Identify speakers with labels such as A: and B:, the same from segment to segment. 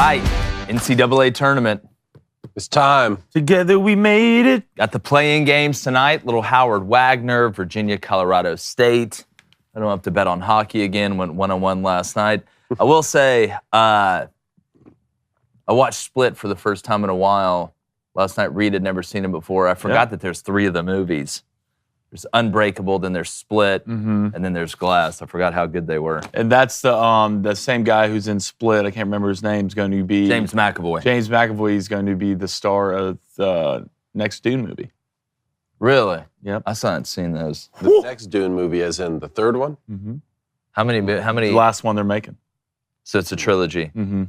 A: right, NCAA tournament.
B: It's time.
A: Together we made it. Got the play-in games tonight. Little Howard Wagner, Virginia, Colorado State. I don't have to bet on hockey again. Went 1-on-1 last night. I will say, I watched Split for the first time in a while. Last night, Reed had never seen it before. I forgot that there's 3 of the movies. There's Unbreakable, then there's Split, and then there's Glass. I forgot how good they were.
C: And that's the same guy who's in Split. I can't remember his name. Is going to be
A: James McAvoy.
C: James McAvoy is going to be the star of the next Dune movie.
A: Really?
C: Yep.
A: I still haven't seen those.
B: The next Dune movie, as in the third one?
C: Mm-hmm.
A: How many?
C: The last one they're making.
A: So it's a trilogy.
C: Mm-hmm.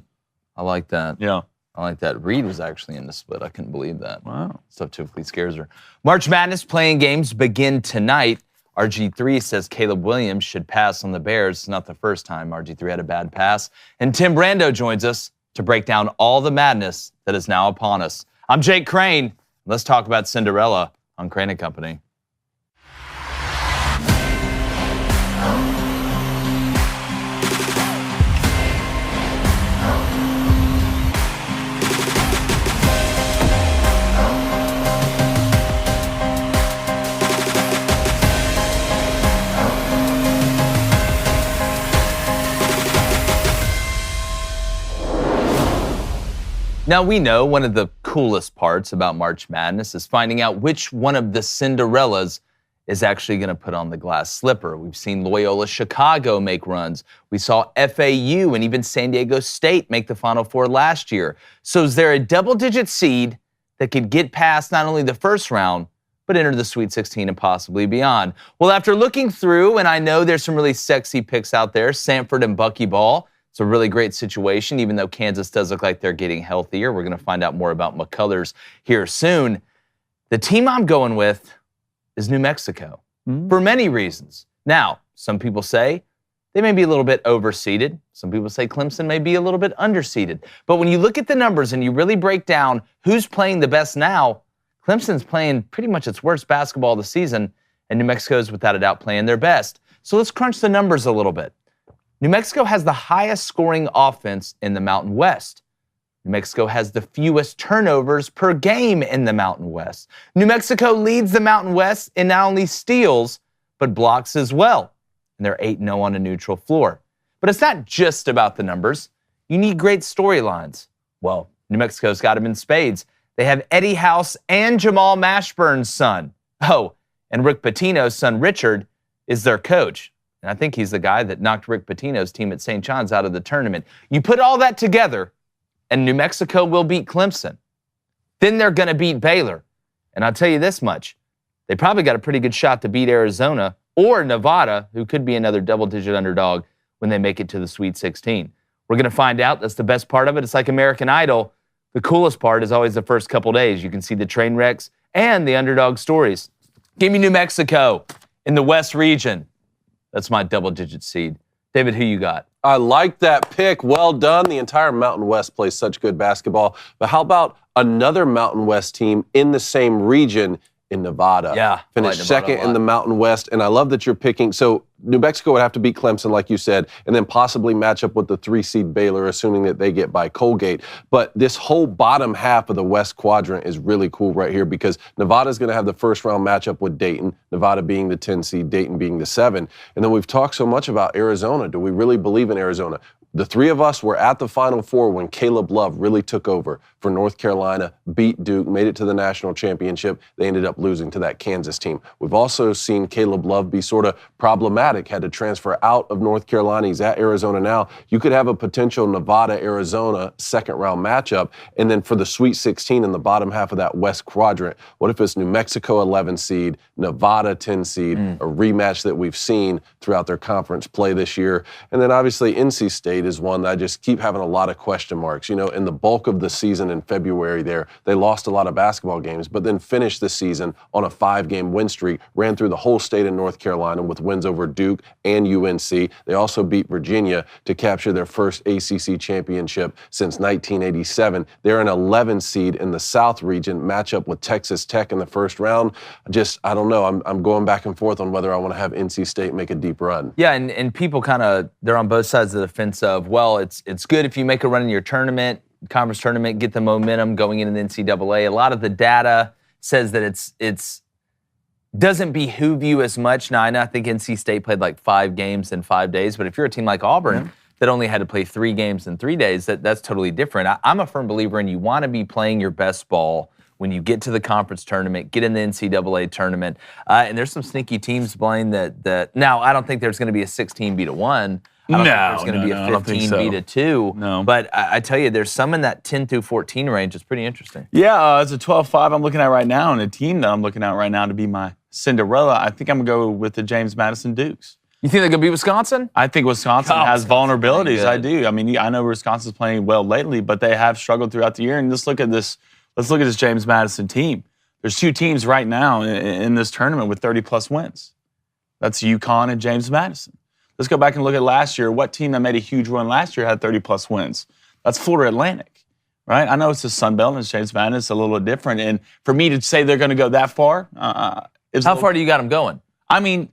A: I like that.
C: Yeah.
A: I like that. Reed was actually in the Split. I couldn't believe that.
C: Wow.
A: Stuff typically scares her. March Madness playing games begin tonight. RG3 says Caleb Williams should pass on the Bears. It's not the first time RG3 had a bad pass. And Tim Brando joins us to break down all the madness that is now upon us. I'm Jake Crane. Let's talk about Cinderella on Crane & Company. Now, we know one of the coolest parts about March Madness is finding out which one of the Cinderellas is actually going to put on the glass slipper. We've seen Loyola Chicago make runs. We saw FAU and even San Diego State make the Final Four last year. So is there a double-digit seed that could get past not only the first round, but enter the Sweet 16 and possibly beyond? Well, after looking through, and I know there's some really sexy picks out there, Samford and Buckyball. It's a really great situation, even though Kansas does look like they're getting healthier. We're going to find out more about McCullers here soon. The team I'm going with is New Mexico for many reasons. Now, some people say they may be a little bit overseeded. Some people say Clemson may be a little bit underseeded. But when you look at the numbers and you really break down who's playing the best now, Clemson's playing pretty much its worst basketball of the season, and New Mexico's without a doubt playing their best. So let's crunch the numbers a little bit. New Mexico has the highest scoring offense in the Mountain West. New Mexico has the fewest turnovers per game in the Mountain West. New Mexico leads the Mountain West in not only steals, but blocks as well. And they're 8-0 on a neutral floor. But it's not just about the numbers. You need great storylines. Well, New Mexico's got them in spades. They have Eddie House and Jamal Mashburn's son. Oh, and Rick Pitino's son, Richard, is their coach. And I think he's the guy that knocked Rick Pitino's team at St. John's out of the tournament. You put all that together, and New Mexico will beat Clemson. Then they're going to beat Baylor. And I'll tell you this much. They probably got a pretty good shot to beat Arizona or Nevada, who could be another double-digit underdog when they make it to the Sweet 16. We're going to find out. That's the best part of it. It's like American Idol. The coolest part is always the first couple days. You can see the train wrecks and the underdog stories. Give me New Mexico in the West region. That's my double-digit seed. David, who you got?
B: I like that pick. Well done. The entire Mountain West plays such good basketball. But how about another Mountain West team in the same region in Nevada?
A: Yeah.
B: Finished
A: like
B: second in the Mountain West. And I love that you're picking. So New Mexico would have to beat Clemson, like you said, and then possibly match up with the 3-seed Baylor, assuming that they get by Colgate. But this whole bottom half of the West quadrant is really cool right here because Nevada's going to have the first round matchup with Dayton, Nevada being the 10-seed, Dayton being the 7. And then we've talked so much about Arizona. Do we really believe in Arizona? The 3 of us were at the Final Four when Caleb Love really took over for North Carolina, beat Duke, made it to the national championship. They ended up losing to that Kansas team. We've also seen Caleb Love be sort of problematic, had to transfer out of North Carolina. He's at Arizona now. You could have a potential Nevada-Arizona second-round matchup. And then for the Sweet 16 in the bottom half of that West quadrant, what if it's New Mexico 11 seed, Nevada 10 seed, a rematch that we've seen throughout their conference play this year. And then obviously NC State is one that I just keep having a lot of question marks. You know, in the bulk of the season in February there, they lost a lot of basketball games, but then finished the season on a 5-game win streak, ran through the whole state of North Carolina with wins over Duke and UNC. They also beat Virginia to capture their first ACC championship since 1987. They're an 11 seed in the South region, matchup with Texas Tech in the first round. I don't know. I'm going back and forth on whether I want to have NC State make a deep run.
A: Yeah, and people kind of, they're on both sides of the fence of of, well, it's good if you make a run in your conference tournament, get the momentum going into the NCAA. A lot of the data says that it's doesn't behoove you as much. Now, I think NC State played like 5 games in 5 days, but if you're a team like Auburn that only had to play 3 games in 3 days, that's totally different. I'm a firm believer in you want to be playing your best ball when you get to the conference tournament, get in the NCAA tournament. And there's some sneaky teams, Blaine, that now I don't think there's going to be a 16-1. I don't think there's going to be a 15-2.
C: No.
A: But I tell you, there's some in that 10 through 14 range. It's pretty interesting.
C: Yeah, it's a 12-5 I'm looking at right now, and a team that I'm looking at right now to be my Cinderella, I think I'm going to go with the James Madison Dukes.
A: You think they're going to beat Wisconsin?
C: I think Wisconsin has vulnerabilities. I do. I mean, I know Wisconsin's playing well lately, but they have struggled throughout the year. And let's look at this James Madison team. There's 2 teams right now in this tournament with 30-plus wins. That's UConn and James Madison. Let's go back and look at last year. What team that made a huge run last year had 30-plus wins? That's Florida Atlantic, right? I know it's the Sun Belt and it's James Madison. It's a little different. And for me to say they're going to go that far,
A: how far do you got them going?
C: I mean,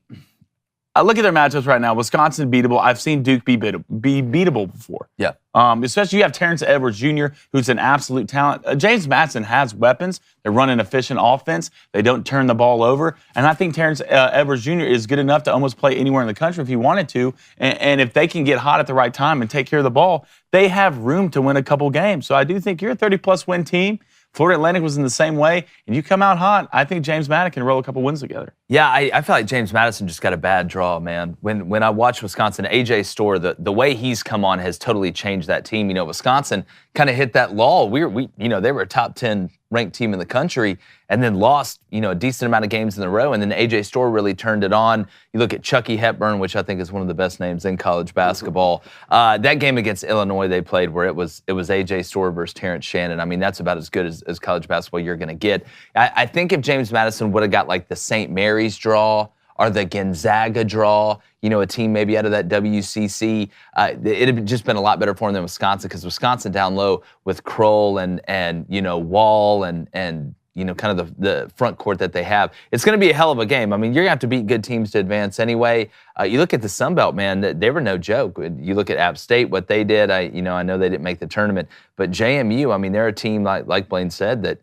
C: I look at their matchups right now. Wisconsin beatable. I've seen Duke be beatable before.
A: Yeah.
C: Especially you have Terrence Edwards Jr., who's an absolute talent. James Madison has weapons. They run an efficient offense. They don't turn the ball over. And I think Terrence Edwards Jr. is good enough to almost play anywhere in the country if he wanted to. And if they can get hot at the right time and take care of the ball, they have room to win a couple games. So I do think you're a 30-plus win team. Florida Atlantic was in the same way, and you come out hot, I think James Madison can roll a couple wins together.
A: Yeah, I feel like James Madison just got a bad draw, man. When I watch Wisconsin, A.J. Storr, the way he's come on has totally changed that team. You know, Wisconsin kind of hit that lull. They were a top 10 ranked team in the country and then lost, a decent amount of games in a row. And then A.J. Storr really turned it on. You look at Chucky Hepburn, which I think is one of the best names in college basketball. That game against Illinois they played where it was A.J. Storr versus Terrence Shannon. I mean, that's about as good as college basketball you're going to get. I think if James Madison would have got like the St. Mary's draw or the Gonzaga draw, a team maybe out of that WCC, it'd have just been a lot better for them than Wisconsin, because Wisconsin down low with Kroll and Wall and kind of the front court that they have. It's going to be a hell of a game. I mean, you're going to have to beat good teams to advance anyway. You look at the Sun Belt, man, they were no joke. You look at App State, what they did, I know they didn't make the tournament, but JMU, I mean, they're a team, like Blaine said, that,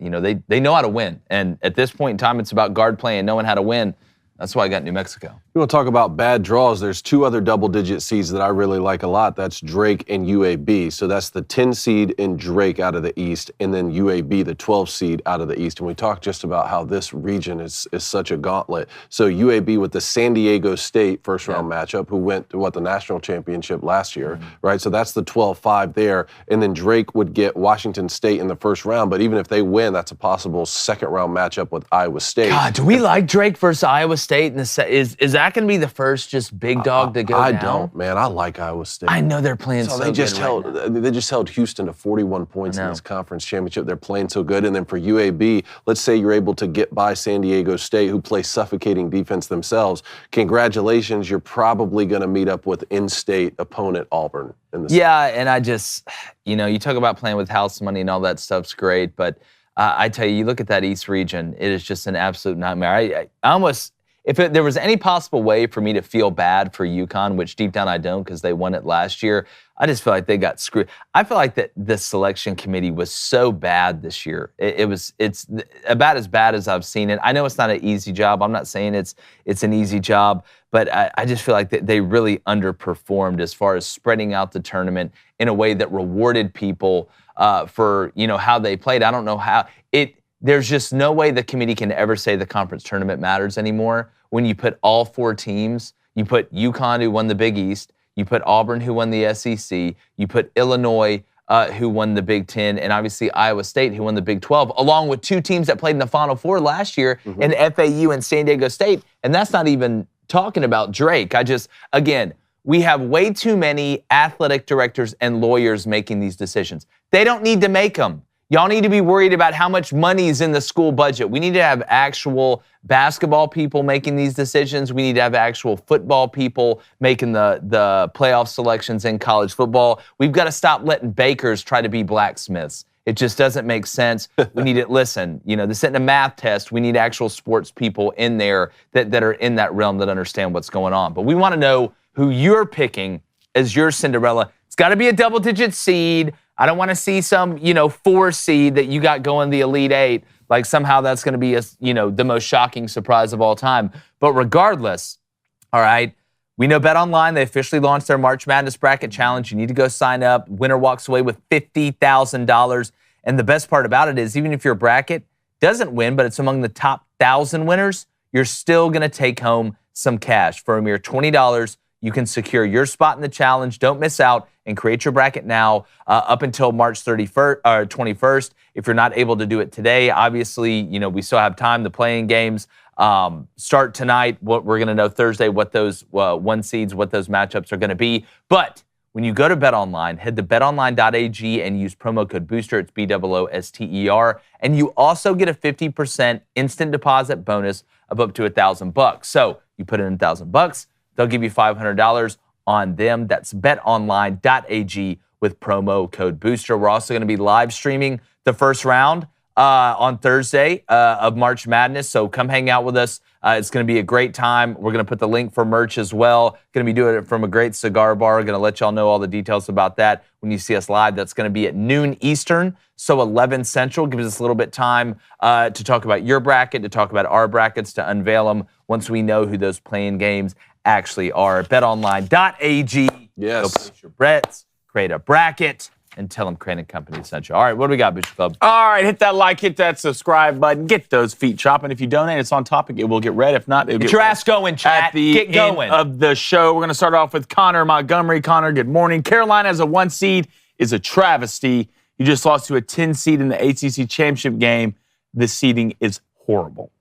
A: they know how to win. And at this point in time, it's about guard play and knowing how to win. That's why I got New Mexico.
B: You want to talk about bad draws? There's 2 other double-digit seeds that I really like a lot. That's Drake and UAB. So that's the 10 seed in Drake out of the East, and then UAB, the 12 seed out of the East. And we talked just about how this region is such a gauntlet. So UAB with the San Diego State first-round matchup, who went to the national championship last year, right? So that's the 12-5 there. And then Drake would get Washington State in the first round. But even if they win, that's a possible second-round matchup with Iowa State.
A: God, do we like Drake versus Iowa State? Is that going to be the first just big dog to go down?
B: I don't, man. I like Iowa State.
A: I know they're playing so
B: they just
A: good right now.
B: They just held Houston to 41 points in this conference championship. They're playing so good. And then for UAB, let's say you're able to get by San Diego State, who play suffocating defense themselves. Congratulations, you're probably going to meet up with in-state opponent Auburn.
A: And I just, you talk about playing with house money and all that stuff's great, but I tell you look at that East region, it is just an absolute nightmare. I almost, if there was any possible way for me to feel bad for UConn, which deep down I don't because they won it last year, I just feel like they got screwed. I feel like that the selection committee was so bad this year. It's about as bad as I've seen it. I know it's not an easy job. I'm not saying it's an easy job, but I just feel like they really underperformed as far as spreading out the tournament in a way that rewarded people for how they played. I don't know how there's just no way the committee can ever say the conference tournament matters anymore when you put all 4 teams. You put UConn, who won the Big East. You put Auburn, who won the SEC. You put Illinois, who won the Big Ten, and obviously Iowa State, who won the Big 12, along with 2 teams that played in the Final Four last year, in FAU and San Diego State. And that's not even talking about Drake. We have way too many athletic directors and lawyers making these decisions. They don't need to make them. Y'all need to be worried about how much money is in the school budget. We need to have actual basketball people making these decisions. We need to have actual football people making the playoff selections in college football. We've got to stop letting bakers try to be blacksmiths. It just doesn't make sense. We need to listen. This isn't a math test. We need actual sports people in there that are in that realm that understand what's going on. But we want to know who you're picking as your Cinderella. It's got to be a double-digit seed. I don't want to see some, 4 seed that you got going the Elite Eight. Like somehow that's going to be the most shocking surprise of all time. But regardless, all right, we know BetOnline, they officially launched their March Madness Bracket Challenge. You need to go sign up. Winner walks away with $50,000. And the best part about it is even if your bracket doesn't win, but it's among the top 1,000 winners, you're still going to take home some cash. For a mere $20, you can secure your spot in the challenge. Don't miss out and create your bracket now up until March 31st or 21st. If you're not able to do it today, obviously, we still have time. The playing games start tonight. What we're going to know Thursday, what those 1 seeds, what those matchups are going to be. But when you go to BetOnline, head to betonline.ag and use promo code BOOSTER. It's BOOSTER. And you also get a 50% instant deposit bonus of up to $1,000. So you put in $1,000, they'll give you $500 on them. That's betonline.ag with promo code BOOSTER. We're also going to be live streaming the first round on Thursday of March Madness. So come hang out with us. It's going to be a great time. We're going to put the link for merch as well. Going to be doing it from a great cigar bar. Going to let y'all know all the details about that when you see us live. That's going to be at noon Eastern, so 11 Central. Gives us a little bit of time to talk about your bracket, to talk about our brackets, to unveil them once we know who those playing games actually are. BetOnline.ag.
B: Yes.
A: Go place your bets, create a bracket, and tell them Crane & Company sent you. All right, what do we got, Booster Club?
C: All right, hit that like, hit that subscribe button, get those feet chopping. If you donate, it's on topic. It will get read. If not, it'll
A: Get
C: get
A: your
C: read.
A: ass going, chat.
C: At the
A: Get going.
C: end of the show, we're going to start off with Connor Montgomery. Connor, good morning. Carolina as a 1 seed is a travesty. You just lost to a 10 seed in the ACC championship game. The seeding is horrible.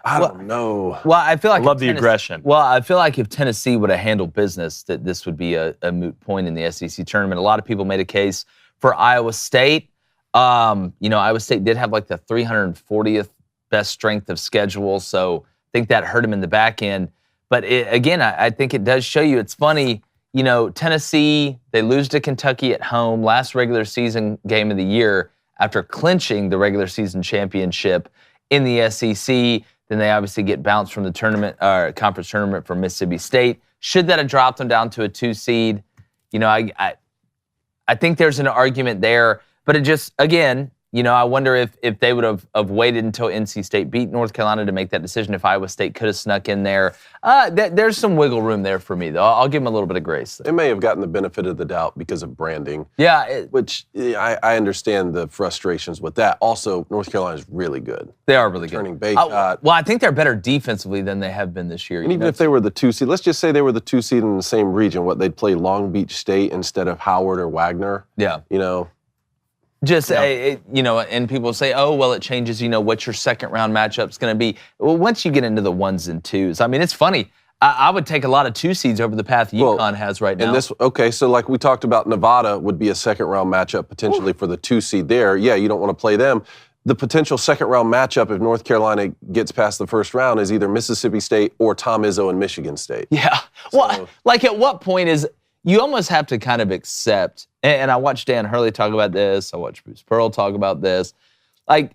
B: I don't know.
A: Well, I feel like
C: I love the aggression.
A: Well, I feel like if Tennessee would have handled business, that this would be a moot point in the SEC tournament. A lot of people made a case for Iowa State. Iowa State did have like the 340th best strength of schedule, so I think that hurt them in the back end. But I think it does show you. It's funny, Tennessee, they lose to Kentucky at home, last regular season game of the year after clinching the regular season championship in the SEC. Then they obviously get bounced from the conference tournament from Mississippi State. Should that have dropped them down to a 2 seed? I think there's an argument there, but it just, again, I wonder if they would have waited until NC State beat North Carolina to make that decision, if Iowa State could have snuck in there. There's some wiggle room there for me, though. I'll give them a little bit of grace.
B: They may have gotten the benefit of the doubt because of branding.
A: Yeah.
B: Which I understand the frustrations with that. Also, North Carolina is really good.
A: They are really good.
B: Turning bait.
A: Well, I think they're better defensively than they have been this year.
B: And even if they were the 2 seed, let's just say they were the 2 seed in the same region, they'd play Long Beach State instead of Howard or Wagner.
A: Yeah.
B: Just,
A: and people say, oh, well, it changes, what your second round matchup's going to be. Well, once you get into the 1s and 2s, I mean, it's funny. I would take a lot of 2 seeds over the path UConn has right now.
B: So like we talked about, Nevada would be a second round matchup potentially for the 2 seed there. Yeah, you don't want to play them. The potential second round matchup, if North Carolina gets past the first round, is either Mississippi State or Tom Izzo and Michigan State.
A: Yeah. Well, at what point is you almost have to kind of accept, and I watched Dan Hurley talk about this, I watched Bruce Pearl talk about this, like,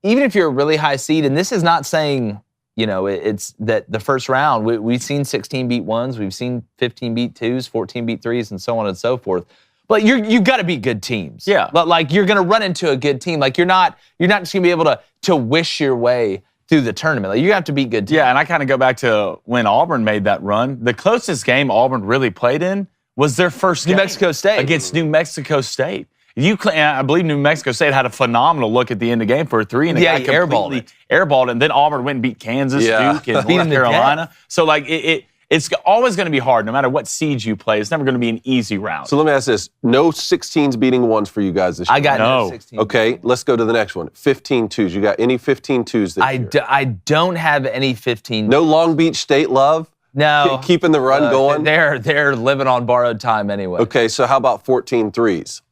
A: even if you're a really high seed, and this is not saying, it's that the first round, we've seen 16 beat 1s, we've seen 15 beat 2s, 14 beat 3s, and so on and so forth. But you've got to beat good teams.
C: Yeah.
A: Like, you're going to run into a good team. Like, you're not just going to be able to wish your way through the tournament. Like, you have to beat good teams.
C: Yeah, and I kind of go back to when Auburn made that run. The closest game Auburn really played in was their first game.
A: New Mexico State.
C: Against New Mexico State. I believe New Mexico State had a phenomenal look at the end of the game for a 3, and
A: he airballed
C: it. And then Auburn went and beat Kansas, Duke, and
A: Beat
C: North Carolina. So, like, it's always going to be hard, no matter what seed you play. It's never going to be an easy round.
B: So let me ask this. No 16s beating 1s for you guys this year?
A: I got no 16s.
B: Okay, let's go to the next one. 15 2s. You got any 15 2s this year?
A: I don't have any 15.
B: No Long Beach State love?
A: No.
B: Keeping the run going?
A: They're living on borrowed time anyway.
B: Okay, so how about 14 3s?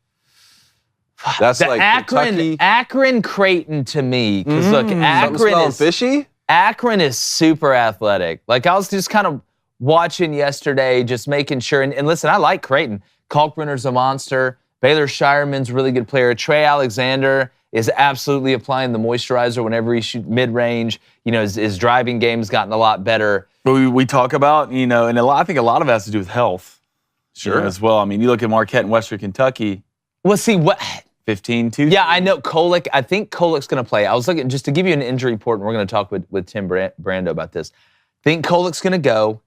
B: That's like Kentucky.
A: Akron Creighton to me. Because look, Akron is super athletic. Like, I was just kind of watching yesterday, just making sure. And listen, I like Creighton. Kalkbrenner's a monster. Baylor Shireman's a really good player. Trey Alexander is absolutely applying the moisturizer whenever he shoots mid-range. His driving game's gotten a lot better.
C: We talk about, and I think a lot of it has to do with health. Sure. As well. I mean, you look at Marquette in Western Kentucky.
A: Well, see what
C: 15-2.
A: Yeah, I know Kolick. I think Kolick's going to play. I was looking just to give you an injury report, and we're going to talk with Tim Brando about this. I think Kolick's going to go.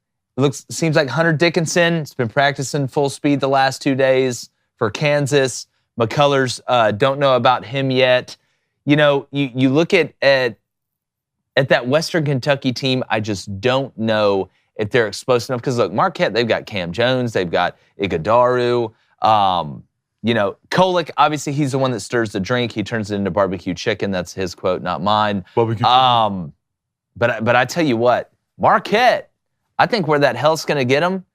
A: Seems like Hunter Dickinson has been practicing full speed the last 2 days for Kansas. McCullers, don't know about him yet. You know, you look at that Western Kentucky team, I just don't know if they're exposed enough. Because look, Marquette, they've got Cam Jones, they've got Iguodaro. You know, Kolick, obviously he's the one that stirs the drink. He turns it into barbecue chicken. That's his quote, not mine.
C: Barbecue chicken.
A: But I tell you what, Marquette, I think where that hell's going to get them.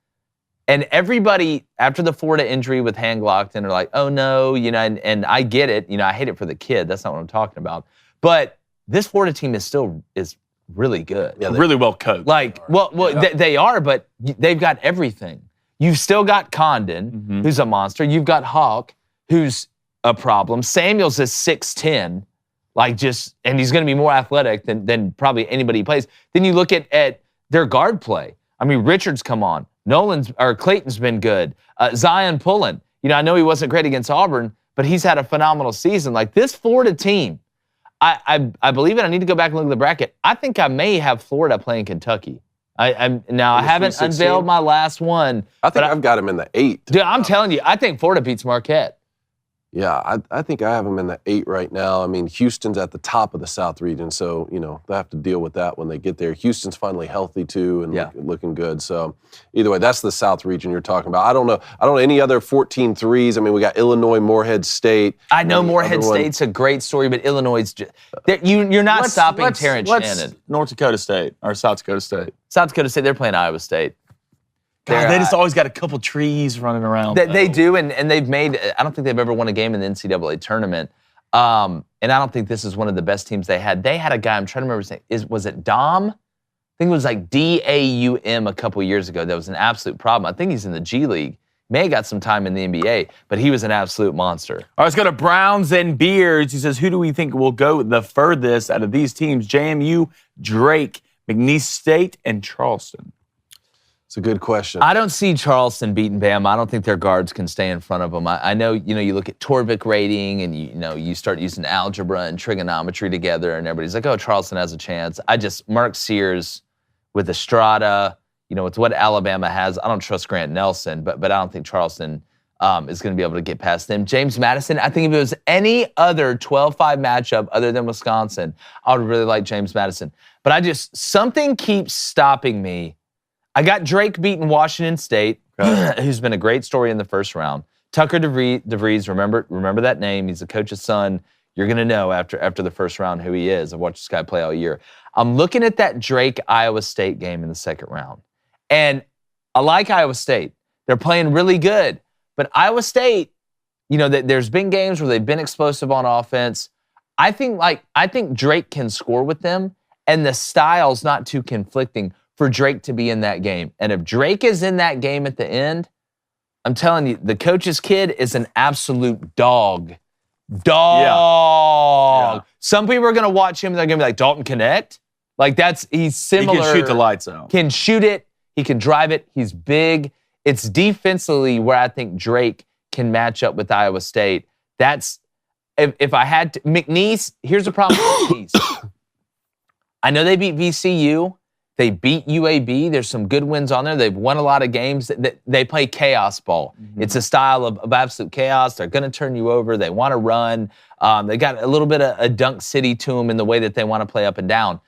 A: And everybody, after the Florida injury with Hanglockton, are like, oh no, you know, and I get it. You know, I hate it for the kid. That's not what I'm talking about. But this Florida team is really good.
C: Yeah, really well coached.
A: Like, they are, but they've got everything. You've still got Condon, who's a monster. You've got Hawk, who's a problem. Samuels is 6'10", and he's going to be more athletic than probably anybody he plays. Then you look at their guard play. I mean, Richards come on. Clayton's been good. Zion Pullen, you know, I know he wasn't great against Auburn, but he's had a phenomenal season. Like this Florida team, I believe it. I need to go back and look at the bracket. I think I may have Florida playing Kentucky. I haven't unveiled my last one.
B: I think I've got him in the 8.
A: Dude, I'm telling you, I think Florida beats Marquette.
B: Yeah, I think I have them in the 8 right now. I mean, Houston's at the top of the South region, so, you know, they have to deal with that when they get there. Houston's finally healthy, too, and looking good. So, either way, that's the South region you're talking about. I don't know any other 14 threes. I mean, we got Illinois, Morehead State.
A: I know Morehead State's a great story, but Illinois, you're not stopping Terrence Shannon.
C: North Dakota State, or South Dakota State.
A: South Dakota State, they're playing Iowa State.
C: God, they just always got a couple trees running around.
A: They do, and they've made, I don't think they've ever won a game in the NCAA tournament. And I don't think this is one of the best teams they had. They had a guy, I'm trying to remember his name, was it Dom? I think it was like Daum a couple years ago. That was an absolute problem. I think he's in the G League. May have got some time in the NBA, but he was an absolute monster.
C: All right, let's go to Browns and Beards. He says, who do we think will go the furthest out of these teams? JMU, Drake, McNeese State, and Charleston.
B: It's a good question.
A: I don't see Charleston beating Bama. I don't think their guards can stay in front of them. I know, you know, you look at Torvik rating and, you start using algebra and trigonometry together and everybody's like, oh, Charleston has a chance. Mark Sears with Estrada, you know, with what Alabama has, I don't trust Grant Nelson, but I don't think Charleston is going to be able to get past them. James Madison, I think if it was any other 12-5 matchup other than Wisconsin, I would really like James Madison. But something keeps stopping me. I got Drake beating Washington State, who's been a great story in the first round. Tucker DeVries, remember that name. He's the coach's son. You're going to know after the first round who he is. I've watched this guy play all year. I'm looking at that Drake-Iowa State game in the second round. And I like Iowa State. They're playing really good. But Iowa State, you know, there's been games where they've been explosive on offense. I think Drake can score with them, and the style's not too conflicting for Drake to be in that game. And if Drake is in that game at the end, I'm telling you, the coach's kid is an absolute dog. Yeah. Some people are going to watch him and they're going to be like, Dalton Connect? Like he's similar.
C: He can shoot the lights out.
A: Can shoot it. He can drive it. He's big. It's defensively where I think Drake can match up with Iowa State. That's, if I had to, McNeese, here's the problem with McNeese. I know they beat VCU. They beat UAB. There's some good wins on there. They've won a lot of games. They play chaos ball. Mm-hmm. It's a style of absolute chaos. They're going to turn you over. They want to run. They got a little bit of a dunk city to them in the way that they want to play up and down.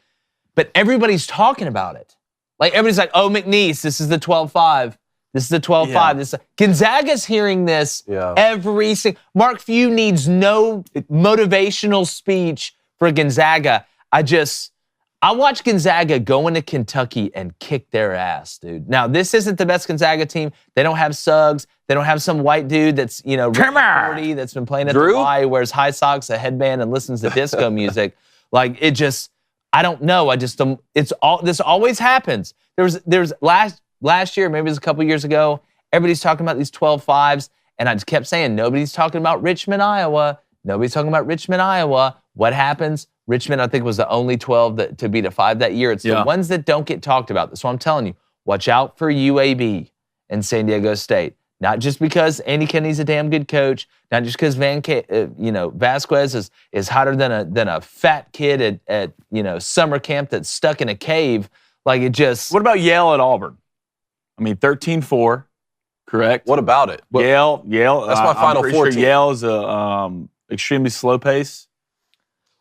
A: But everybody's talking about it. Like, everybody's like, oh, McNeese, this is the 12-5. This is the 12-5. Yeah. Gonzaga's hearing this every single... Mark Few needs no motivational speech for Gonzaga. I watched Gonzaga go into Kentucky and kick their ass, dude. Now, this isn't the best Gonzaga team. They don't have Suggs. They don't have some white dude that's, 40 that's been playing at the Y, wears high socks, a headband, and listens to disco music. Like, I don't know. This always happens. There was last year, maybe it was a couple years ago, everybody's talking about these 12-5s, and I just kept saying, nobody's talking about Richmond, Iowa. Nobody's talking about Richmond, Iowa. What happens? Richmond, I think, was the only 12 to beat a 5 that year. It's the ones that don't get talked about. So I'm telling you, watch out for UAB and San Diego State. Not just because Andy Kennedy's a damn good coach, not just because Vasquez is hotter than a fat kid at summer camp that's stuck in a cave. Like it just.
C: What about Yale at Auburn? I mean, 13-4, correct?
B: What about it?
C: Yale.
B: That's my Final Four
C: sure
B: team.
C: Yale is a extremely slow pace.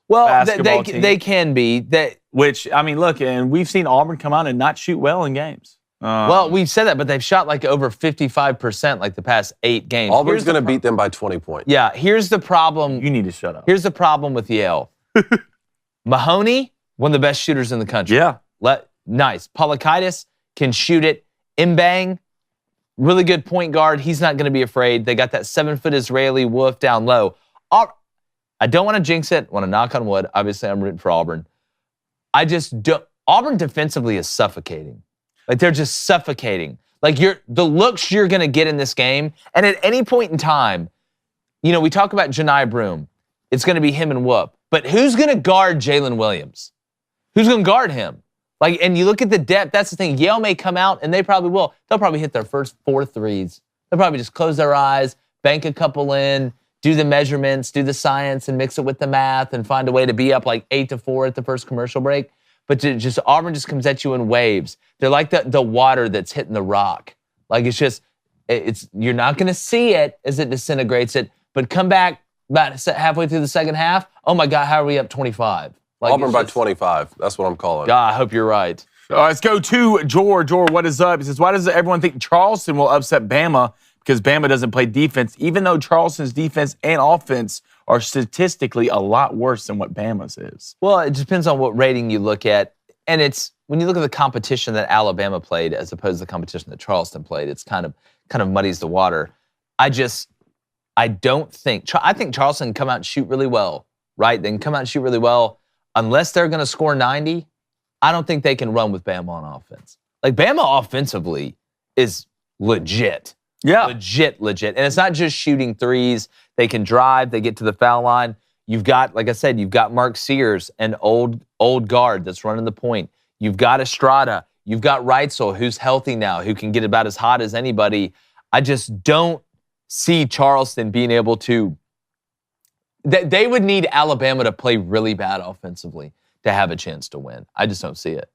A: Well,
C: team.
A: they can be.
C: Which, I mean, look, and we've seen Auburn come out and not shoot well in games.
A: Well, we've said that, but they've shot like over 55% like the past 8 games.
B: Auburn's going to beat them by 20 points.
A: Yeah, here's the problem.
C: You need to shut up.
A: Here's the problem with Yale. Mahoney, one of the best shooters in the country.
C: Yeah.
A: Nice. Polakaitis can shoot it. Mbang, really good point guard. He's not going to be afraid. They got that 7-foot Israeli wolf down low. I don't want to jinx it. Want to knock on wood. Obviously, I'm rooting for Auburn. I just don't. Auburn defensively is suffocating. Like they're just suffocating. Like the looks you're going to get in this game, and at any point in time, we talk about Janai Broome. It's going to be him and Whoop. But who's going to guard Jalen Williams? Who's going to guard him? Like, and you look at the depth. That's the thing. Yale may come out, and they probably will. They'll probably hit their first 4 threes. They'll probably just close their eyes, bank a couple in, do the measurements, do the science, and mix it with the math, and find a way to be up like 8-4 at the first commercial break. But Auburn just comes at you in waves. They're like the water that's hitting the rock. Like you're not going to see it as it disintegrates it, but come back about halfway through the second half. Oh my God, how are we up 25? Like
B: Auburn by 25. That's what I'm calling.
A: God, I hope you're right.
C: Let's go to George. George, what is up? He says, why does everyone think Charleston will upset Bama? Because Bama doesn't play defense, even though Charleston's defense and offense are statistically a lot worse than what Bama's is.
A: Well, it depends on what rating you look at. And it's when you look at the competition that Alabama played as opposed to the competition that Charleston played, it's kind of muddies the water. I think Charleston can come out and shoot really well, right? They can come out and shoot really well. Unless they're going to score 90, I don't think they can run with Bama on offense. Like Bama offensively is legit.
C: Yeah.
A: Legit. And it's not just shooting threes. They can drive. They get to the foul line. You've got, like I said, you've got Mark Sears, an old guard that's running the point. You've got Estrada. You've got Reitzel, who's healthy now, who can get about as hot as anybody. I just don't see Charleston being able to. They would need Alabama to play really bad offensively to have a chance to win. I just don't see it.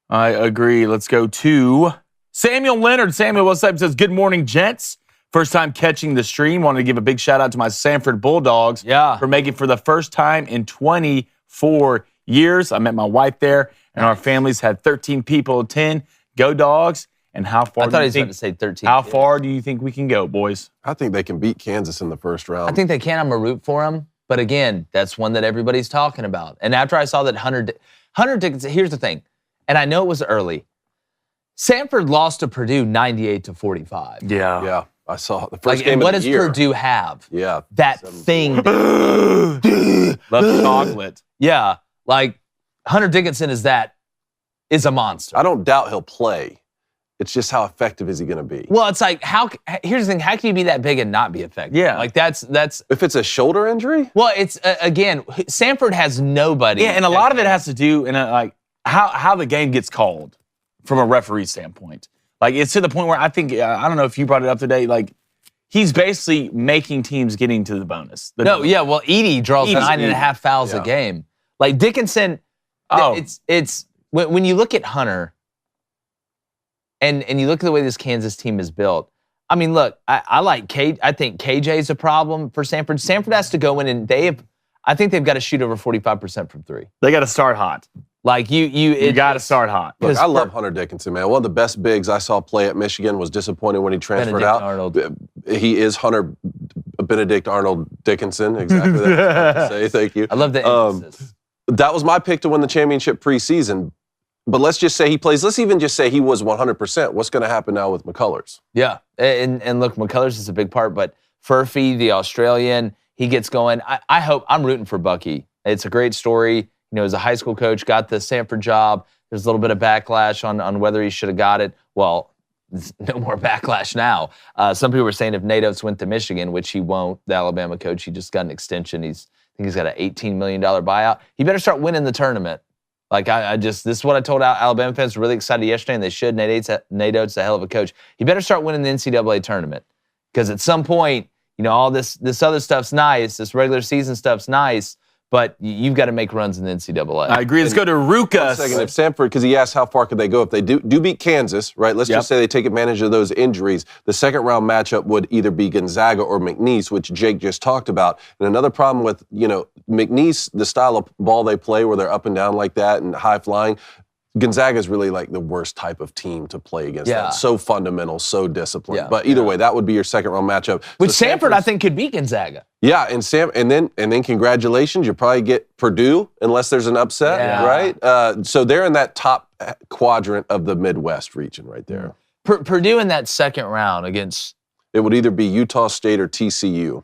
C: I agree. Let's go to Samuel Leonard. Samuel, what's up? He says, good morning, gents. First time catching the stream. Wanted to give a big shout out to my Sanford Bulldogs for making for the first time in 24 years. I met my wife there, and our families had 13 people attend. Go Dogs. And how far?
A: I thought he was about to say 13.
C: How far do you think we can go, boys?
B: I think they can beat Kansas in the first round.
A: I think they can. I'm a root for them. But again, that's one that everybody's talking about. And after I saw that Hunter Dickinson, here's the thing, and I know it was early. Sanford lost to Purdue 98-45.
B: Yeah. I saw the first game
A: and what
B: of the
A: does
B: year.
A: Purdue have?
B: Yeah.
A: That thing.
C: Love chocolate.
A: Yeah. Like Hunter Dickinson is a monster.
B: I don't doubt he'll play. It's just how effective is he going to be?
A: Well, it's like, here's the thing, how can you be that big and not be effective?
C: Yeah.
A: Like that's.
B: If it's a shoulder injury?
A: Well, it's, again, Sanford has nobody.
C: Yeah, and a lot of it has to do in how the game gets called from a referee standpoint. Like, it's to the point where I think, I don't know if you brought it up today, like, he's basically making teams getting to the bonus.
A: Well, Edey draws 9.5 fouls a game. Like, Dickinson, it's when you look at Hunter, and you look at the way this Kansas team is built, I mean, look, I think KJ is a problem for Sanford. Sanford has to go in and I think they've got to shoot over 45% from three.
C: They got to start hot.
A: Like you
C: got to start hot.
B: Look, I love Hunter Dickinson, man. One of the best bigs I saw play at Michigan. Was disappointed when he transferred
A: Benedict
B: out.
A: Arnold.
B: He is Hunter Benedict Arnold Dickinson. Exactly that. I have to say. Thank you.
A: I love the emphasis.
B: That was my pick to win the championship preseason. But let's just say he plays. Let's even just say he was 100%. What's going to happen now with McCullers?
A: Yeah, and look, McCullers is a big part, but Furphy, the Australian, he gets going. I hope, I'm rooting for Bucky. It's a great story. You know, as a high school coach, got the Sanford job. There's a little bit of backlash on whether he should have got it. Well, there's no more backlash now. Some people were saying if Nate Oates went to Michigan, which he won't, the Alabama coach, he just got an extension. I think he's got an $18 million buyout. He better start winning the tournament. Like, this is what I told Alabama fans. Really excited yesterday, and they should. Nate Oates, a hell of a coach. He better start winning the NCAA tournament. Because at some point, all this other stuff's nice, this regular season stuff's nice, but you've got to make runs in the NCAA.
C: I agree. Let's go to Ruka.
B: Second, if Samford, because he asked how far could they go if they do beat Kansas, right? Let's just say they take advantage of those injuries. The second round matchup would either be Gonzaga or McNeese, which Jake just talked about. And another problem with, McNeese, the style of ball they play where they're up and down like that and high flying, Gonzaga is really like the worst type of team to play against.
A: Yeah.
B: That. So fundamental, so disciplined.
A: Yeah.
B: But either way, that would be your second round matchup.
A: Which
B: So
A: Samford, I think, could beat Gonzaga.
B: Yeah, and then congratulations, you probably get Purdue unless there's an upset, right? So they're in that top quadrant of the Midwest region right there.
A: Purdue in that second round against...
B: It would either be Utah State or TCU.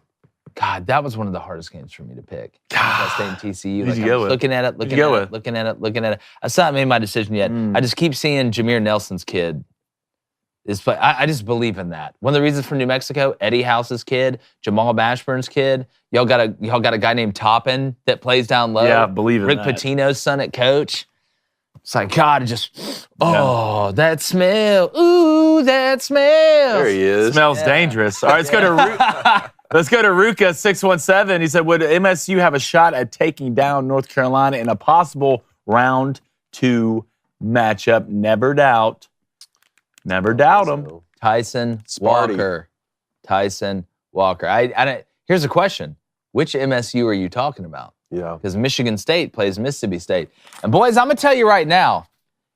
A: God, that was one of the hardest games for me to pick. Utah State and TCU.
C: Who'd you go with?
A: Looking at it. I still haven't made my decision yet. I just keep seeing Jameer Nelson's kid. I just believe in that. One of the reasons for New Mexico, Eddie House's kid, Jamal Mashburn's kid. Y'all got a guy named Toppin that plays down low.
C: Yeah, believe in
A: Rick
C: that.
A: Pitino's son at coach. It's like, God, that smell. Ooh, that smell.
B: There he is.
C: Smells dangerous. All right, let's go to let's go to Ruka 617. He said, would MSU have a shot at taking down North Carolina in a possible round 2 matchup? Never doubt him.
A: Tyson
B: Sparty.
A: Walker. Tyson Walker. Here's a question. Which MSU are you talking about?
B: Yeah.
A: Because Michigan State plays Mississippi State. And boys, I'm going to tell you right now,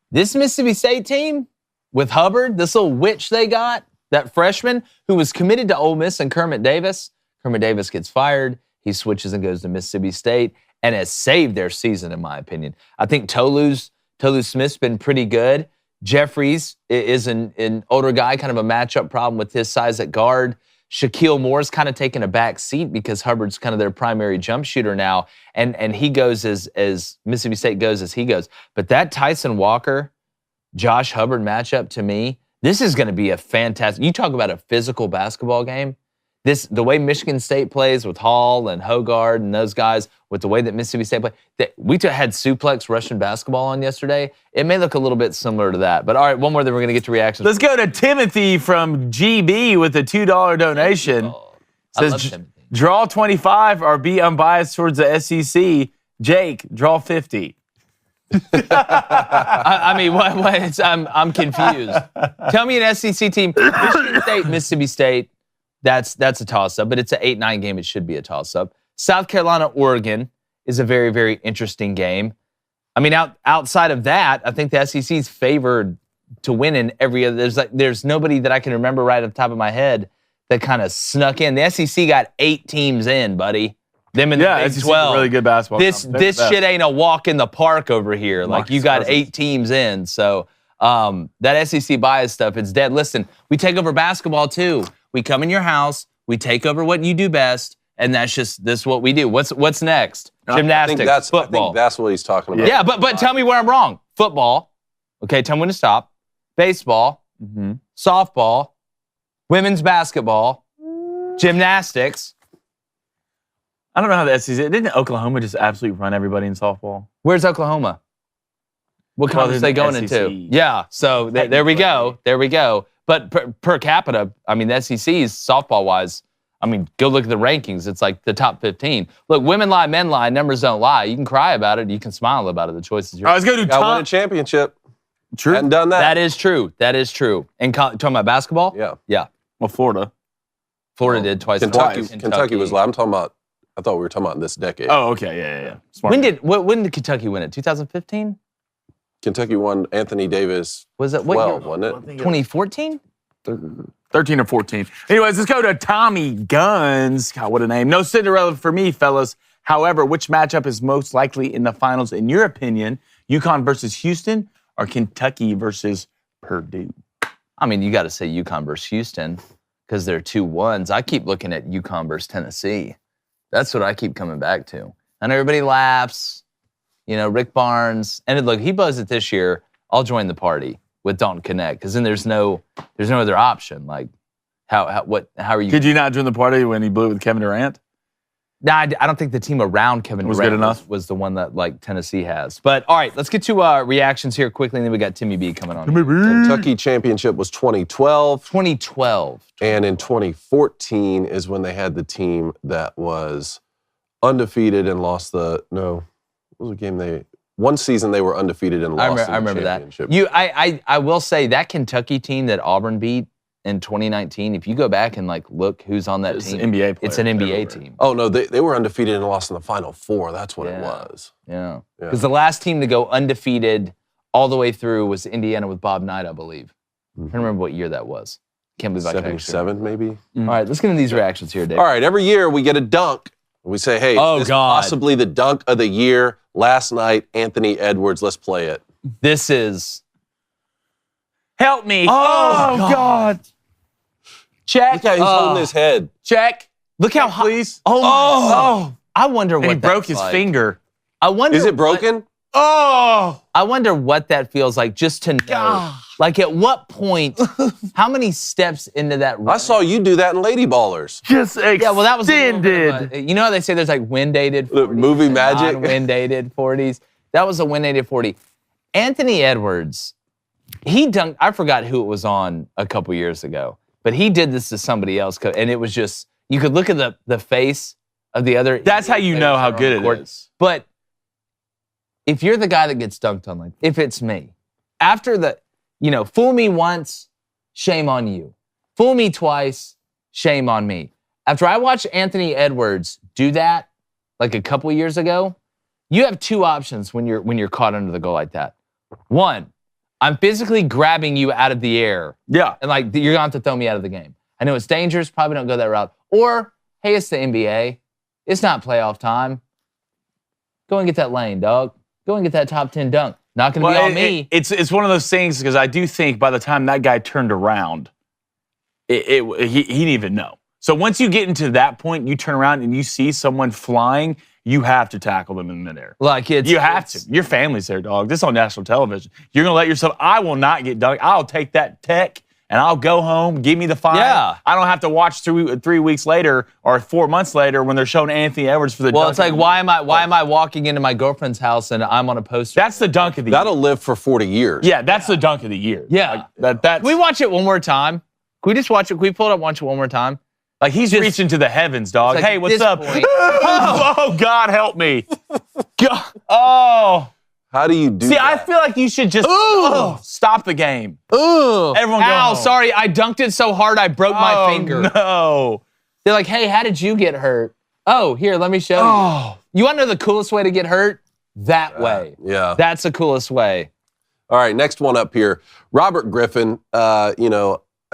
A: this Mississippi State team with Hubbard, this little witch they got, that freshman who was committed to Ole Miss and Kermit Davis. Kermit Davis gets fired. He switches and goes to Mississippi State and has saved their season, in my opinion. I think Tolu Smith's been pretty good. Jeffries is an older guy, kind of a matchup problem with his size at guard. Shaquille Moore's kind of taken a back seat because Hubbard's kind of their primary jump shooter now, and he goes as Mississippi State goes as he goes. But that Tyson Walker, Josh Hubbard matchup, to me, this is going to be a fantastic. You talk about a physical basketball game. The way Michigan State plays with Hall and Hogard and those guys, with the way that Mississippi State plays, we had suplex Russian basketball on yesterday. It may look a little bit similar to that. But all right, one more, then we're going to get to reactions.
C: Let's go to Timothy from GB with a $2 donation.
A: I love
C: Says,
A: Timothy.
C: draw 25 or be unbiased towards the SEC. Jake, draw 50.
A: I mean, what? I'm confused. Tell me an SEC team. Michigan State, Mississippi State. That's a toss-up, but it's an 8-9 game. It should be a toss-up. South Carolina, Oregon is a very, very interesting game. I mean, outside of that, I think the SEC's favored to win in every other. There's nobody that I can remember right off the top of my head that kind of snuck in. The SEC got 8 teams in, buddy. Them in the Big
C: SEC
A: 12.
C: Really good basketball.
A: This shit ain't a walk in the park over here. Like, you got 8 teams in. So that SEC bias stuff, it's dead. Listen, we take over basketball too. We come in your house, we take over what you do best, and this is what we do. What's next? Gymnastics, football.
B: I think that's what he's talking about.
A: Yeah, but tell me where I'm wrong. Football. Okay, tell me when to stop. Baseball. Softball. Women's basketball. Gymnastics.
C: I don't know how the SEC. Didn't Oklahoma just absolutely run everybody in softball?
A: Where's Oklahoma? What conference are they going into? Yeah, so there we go. There we go. But per capita, I mean, the SEC's softball-wise, I mean, go look at the rankings. It's like the top 15. Look, women lie, men lie, numbers don't lie. You can cry about it. You can smile about it. The choice is yours.
C: I was going to
B: Got to win a championship.
C: True.
B: Hadn't done that.
A: That is true. That is true. And talking about basketball?
B: Yeah.
A: Yeah.
C: Well, Florida
A: did twice.
B: Kentucky was. I'm talking about. I thought we were talking about this decade.
C: Oh, okay. Yeah. Smart.
A: When did Kentucky win it? 2015?
B: Kentucky won Anthony Davis.
A: Was it what
B: 12,
A: year?
B: wasn't it?
A: 2014?
C: 13 or 14. Anyways, let's go to Tommy Guns. God, what a name. No Cinderella for me, fellas. However, which matchup is most likely in the finals, in your opinion? UConn versus Houston or Kentucky versus Purdue?
A: I mean, you got to say UConn versus Houston because they're 2-1s. I keep looking at UConn versus Tennessee. That's what I keep coming back to. And everybody laughs. You know, Rick Barnes. And look, he buzzed it this year. I'll join the party with Dalton Connect because then there's no other option. Like, how are you?
C: Could you not join the party when he blew it with Kevin Durant?
A: Nah, I don't think the team around Kevin
C: Was
A: Durant
C: good enough?
A: was the one that like Tennessee has. But all right, let's get to reactions here quickly, and then we got Timmy B coming on.
B: Kentucky championship was 2012.
A: 2012.
B: And in 2014 is when they had the team that was undefeated and lost what was the game one season they were undefeated and lost
A: I remember
B: the
A: that.
B: championship.
A: I will say that Kentucky team that Auburn beat in 2019, if you go back and like look who's on that team,
C: NBA
A: it's an NBA
C: everywhere.
A: team.
B: Oh, no, they were undefeated and lost in the Final Four. That's what it was.
A: Yeah. Because the last team to go undefeated all the way through was Indiana with Bob Knight, I believe. I don't remember what year that was. Can't believe I can actually
B: 77, maybe?
A: All right, let's get into these reactions here, Dave.
B: All right, every year we get a dunk. We say, hey,
A: Oh,
B: this is
A: God.
B: possibly the dunk of the year. Last night, Anthony Edwards. Let's play it.
A: This is... Help me.
C: Oh, God.
A: Check.
B: Look how he's holding his head.
A: Check. Look how high.
C: Please.
A: Oh. I wonder what
C: And he broke
A: that's
C: his
A: like.
C: finger.
A: I wonder
B: Is it broken?
C: Oh.
A: I wonder what that feels like just to know.
C: God.
A: Like at what point, how many steps into that run?
B: I saw you do that in Lady Ballers.
C: Just
A: Yeah, well, that was a little bit
C: extended.
A: of a- you know how they say there's like wind-dated 40s
B: movie
A: and
B: magic?
A: non-wind-dated 40s? That was a wind-dated 40. Anthony Edwards, he dunked, I forgot who it was on a couple years ago, but he did this to somebody else, and it was just, you could look at the face of the other.
C: That's how you know how
A: players
C: good
A: on the court.
C: it is.
A: But if you're the guy that gets dunked on, like, if it's me, after the, fool me once, shame on you. Fool me twice, shame on me. After I watched Anthony Edwards do that, like a couple years ago, you have two options when you're caught under the goal like that. One, I'm physically grabbing you out of the air,
C: Yeah.
A: and like you're gonna have to throw me out of the game. I know it's dangerous, probably don't go that route. Or, hey, it's the NBA. It's not playoff time. Go and get that lane, dog. Go and get that top 10 dunk. Not gonna be on me.
C: It's one of those things because I do think by the time that guy turned around, he didn't even know. So once you get into that point, you turn around and you see someone flying, you have to tackle them in midair.
A: Like
C: You have to. Your family's there, dog. This is on national television. You're gonna let yourself. I will not get dunked. I'll take that tech and I'll go home. Give me the fine.
A: Yeah.
C: I don't have to watch 3 weeks later or 4 months later when they're showing Anthony Edwards for the.
A: Well,
C: dunk.
A: it's like why am I walking into my girlfriend's house and I'm on a poster?
C: That's the dunk of the year.
B: That'll live for 40 years.
C: Yeah, that's the dunk of the year.
A: Yeah.
C: Like, that's
A: Can we watch it one more time? Can we just watch it? Can we pull it up and watch it one more time?
C: like he's
A: just-
C: reaching to the heavens, dog.
A: It's like
C: Hey,
A: at
C: what's
A: this
C: up?
A: point-
C: Oh, God, help me. God. Oh.
B: How do you do
C: See,
B: that?
C: I feel like you should just stop the game.
A: Ugh.
C: Everyone go
A: Ow,
C: home.
A: sorry, I dunked it so hard I broke my finger.
C: No.
A: They're like, hey, how did you get hurt? Oh, here, let me show you.
C: Oh.
A: You want to know the coolest way to get hurt? That way.
B: Yeah.
A: That's the coolest way.
B: All right, next one up here. Robert Griffin, I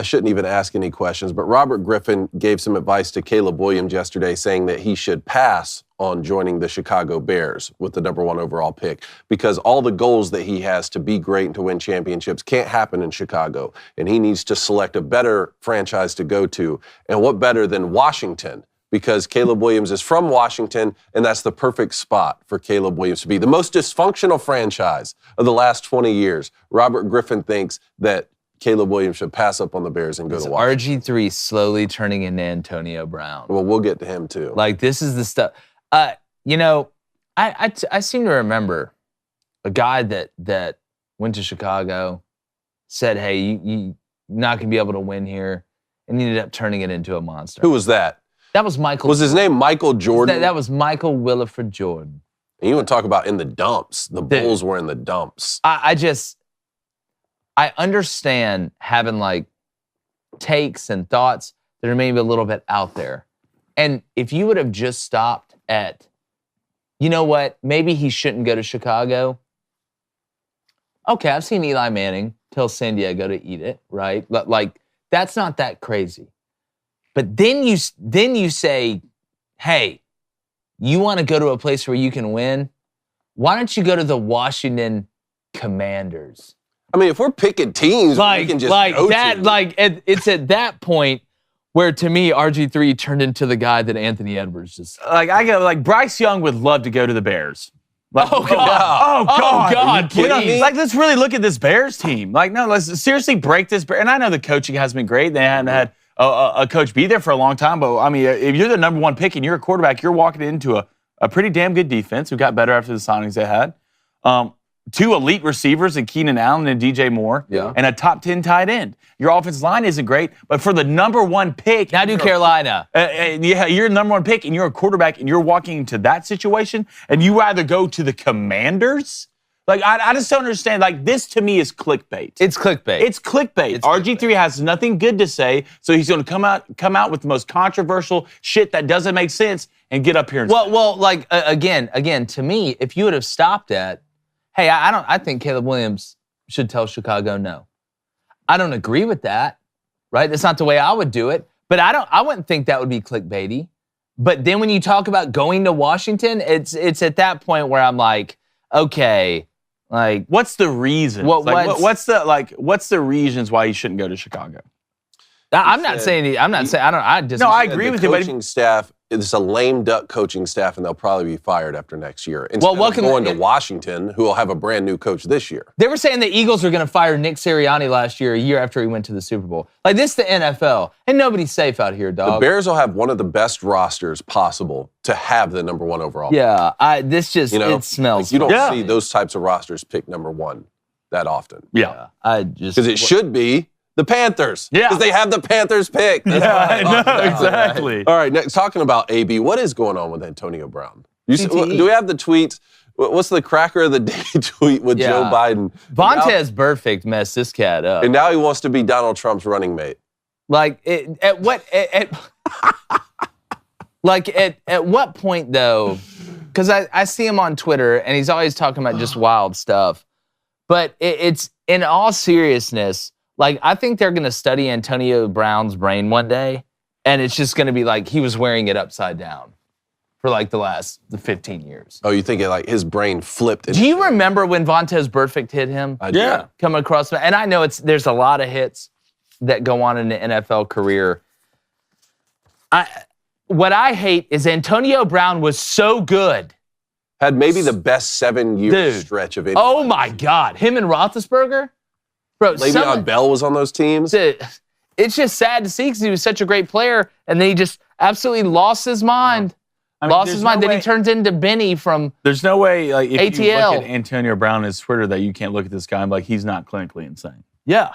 B: shouldn't even ask any questions, but Robert Griffin gave some advice to Caleb Williams yesterday saying that he should pass on joining the Chicago Bears with the number 1 overall pick because all the goals that he has to be great and to win championships can't happen in Chicago, and he needs to select a better franchise to go to. And what better than Washington? Because Caleb Williams is from Washington, and that's the perfect spot for Caleb Williams to be. The most dysfunctional franchise of the last 20 years. Robert Griffin thinks that Caleb Williams should pass up on the Bears and go to Washington.
A: RG3 slowly turning into Antonio Brown.
B: Well, we'll get to him too.
A: Like, this is the stuff. I seem to remember a guy that went to Chicago, said, hey, you're not going to be able to win here, and he ended up turning it into a monster.
B: Who was that?
A: That was Michael.
B: Was his name Michael Jordan?
A: That was Michael Williford Jordan.
B: And you want to talk about in the dumps. The Bulls were in the dumps.
A: I understand having like takes and thoughts that are maybe a little bit out there. And if you would have just stopped at, you know what, maybe he shouldn't go to Chicago. Okay, I've seen Eli Manning tell San Diego to eat it, right? Like, that's not that crazy. But then you say, hey, you want to go to a place where you can win? Why don't you go to the Washington Commanders?
B: I mean, if we're picking teams, we can just go to.
A: It's at that point where, to me, RG3 turned into the guy that Anthony Edwards just.
C: Like Bryce Young would love to go to the Bears. Like,
A: Oh, God. Oh, God, please.
C: Like, let's really look at this Bears team. Like, no, let's seriously break this. And I know the coaching has been great. They haven't had a coach be there for a long time. But, I mean, if you're the number one pick and you're a quarterback, you're walking into a pretty damn good defense who got better after the signings they had. 2 elite receivers in Keenan Allen and DJ Moore, and a top 10 tight end. Your offensive line isn't great, but for the number one pick,
A: now do Carolina.
C: You're the number one pick, and you're a quarterback, and you're walking into that situation, and you either go to the Commanders. Like, I just don't understand. Like, this to me is clickbait.
A: It's clickbait.
C: It's clickbait. RG3 has nothing good to say, so he's going to come out with the most controversial shit that doesn't make sense and get up here and
A: well, like again, to me, if you would have stopped at, hey, I think Caleb Williams should tell Chicago no. I don't agree with that, right? That's not the way I would do it. But I wouldn't think that would be clickbaity. But then when you talk about going to Washington, it's at that point where I'm like, okay, like
C: what's the reason? What's the reasons why you shouldn't go to Chicago?
A: I'm not saying. I disagree.
C: No, I agree with you.
B: But coaching staff, it's a lame duck coaching staff, and they'll probably be fired after next year. Instead of going to Washington, who will have a brand new coach this year.
A: They were saying the Eagles are going to fire Nick Sirianni last year, a year after he went to the Super Bowl. Like, this is the NFL, and nobody's safe out here, dog.
B: The Bears will have one of the best rosters possible to have the number 1 overall.
A: Yeah, it smells.
B: Like, you don't see those types of rosters pick number 1 that often.
C: Yeah,
B: because it should be the Panthers.
C: Yeah.
B: Because they have the Panthers pick. That's
C: I know, exactly.
B: All right, next, talking about AB, what is going on with Antonio Brown? Do we have the tweets? What's the cracker of the day tweet with Joe Biden?
A: Vontez Burfict messed this cat up.
B: And now he wants to be Donald Trump's running mate.
A: Like, at what point, though? Because I see him on Twitter, and he's always talking about just wild stuff. But it's, in all seriousness, like, I think they're going to study Antonio Brown's brain one day, and it's just going to be like he was wearing it upside down for like the 15 years.
B: Oh, you think his brain flipped?
A: Do you remember when Vontez Burfict hit him?
B: I do.
A: Coming across, and I know there's a lot of hits that go on in the NFL career. What I hate is Antonio Brown was so good.
B: Had maybe the best 7-year stretch of any.
A: Oh my God, him and Roethlisberger. Bro,
B: Le'Veon Bell was on those teams.
A: It's just sad to see because he was such a great player, and then he just absolutely lost his mind. Then he turns into Benny from
C: There's no way, like, if
A: ATL.
C: you look at Antonio Brown as Twitter, that you can't look at this guy and be like, he's not clinically insane.
A: Yeah.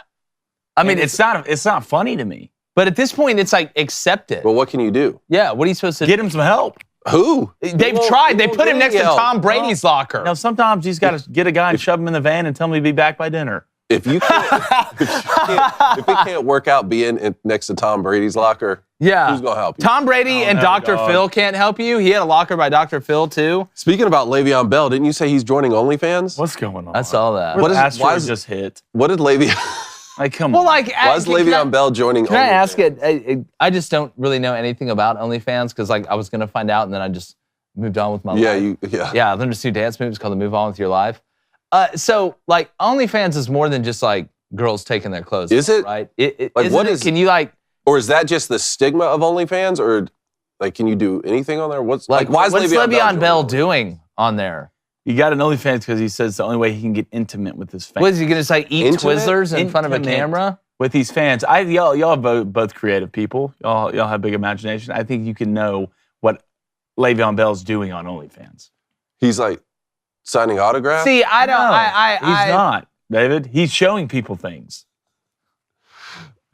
C: I mean, it's not funny to me.
A: But at this point, it's like, accept it.
B: Well, what can you do?
A: Yeah, what are you supposed to
C: Get him some help.
B: Who?
A: They've tried. They put him next to Tom Brady's locker.
C: Now, sometimes he's got to get a guy and shove him in the van and tell him he'll be back by dinner.
B: If he can't work out being next to Tom Brady's locker, who's going to help you?
A: Tom Brady and Dr. Phil can't help you. He had a locker by Dr. Phil, too.
B: Speaking about Le'Veon Bell, didn't you say he's joining OnlyFans?
C: What's going on?
A: I saw that.
C: Why is just hit?
B: What did Le'Veon...
C: Like, come on.
B: Why is Le'Veon Bell joining OnlyFans?
A: Can I ask it? I just don't really know anything about OnlyFans because, like, I was going to find out, and then I just moved on with my life. Yeah, I learned to do dance moves called the Move On With Your Life. So, like, OnlyFans is more than just, like, girls taking their clothes off,
B: Is it?
A: right? Can you, like...
B: Or is that just the stigma of OnlyFans? Or, like, can you do anything on there? Why is
A: Le'Veon Bell doing on there?
C: You got an OnlyFans because he says the only way he can get intimate with his fans.
A: What is he going to say, eat Twizzlers in front of a camera?
C: With these fans. Y'all are both creative people. Y'all have big imagination. I think you can know what Le'Veon Bell's doing on OnlyFans.
B: He's, like, signing autographs?
A: See, I don't...
C: He's not, David. He's showing people things.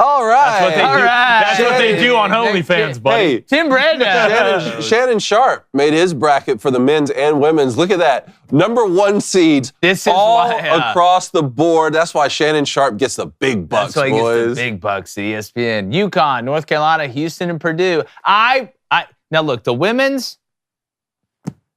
B: All right.
C: That's what they do on OnlyFans, buddy.
B: Hey,
A: Tim Brando.
B: Shannon Sharp made his bracket for the men's and women's. Look at that. Number 1 seeds across the board. That's why Shannon Sharp gets the big bucks,
A: That's why
B: boys.
A: he gets the big bucks at ESPN. UConn, North Carolina, Houston, and Purdue. Now, look, the women's,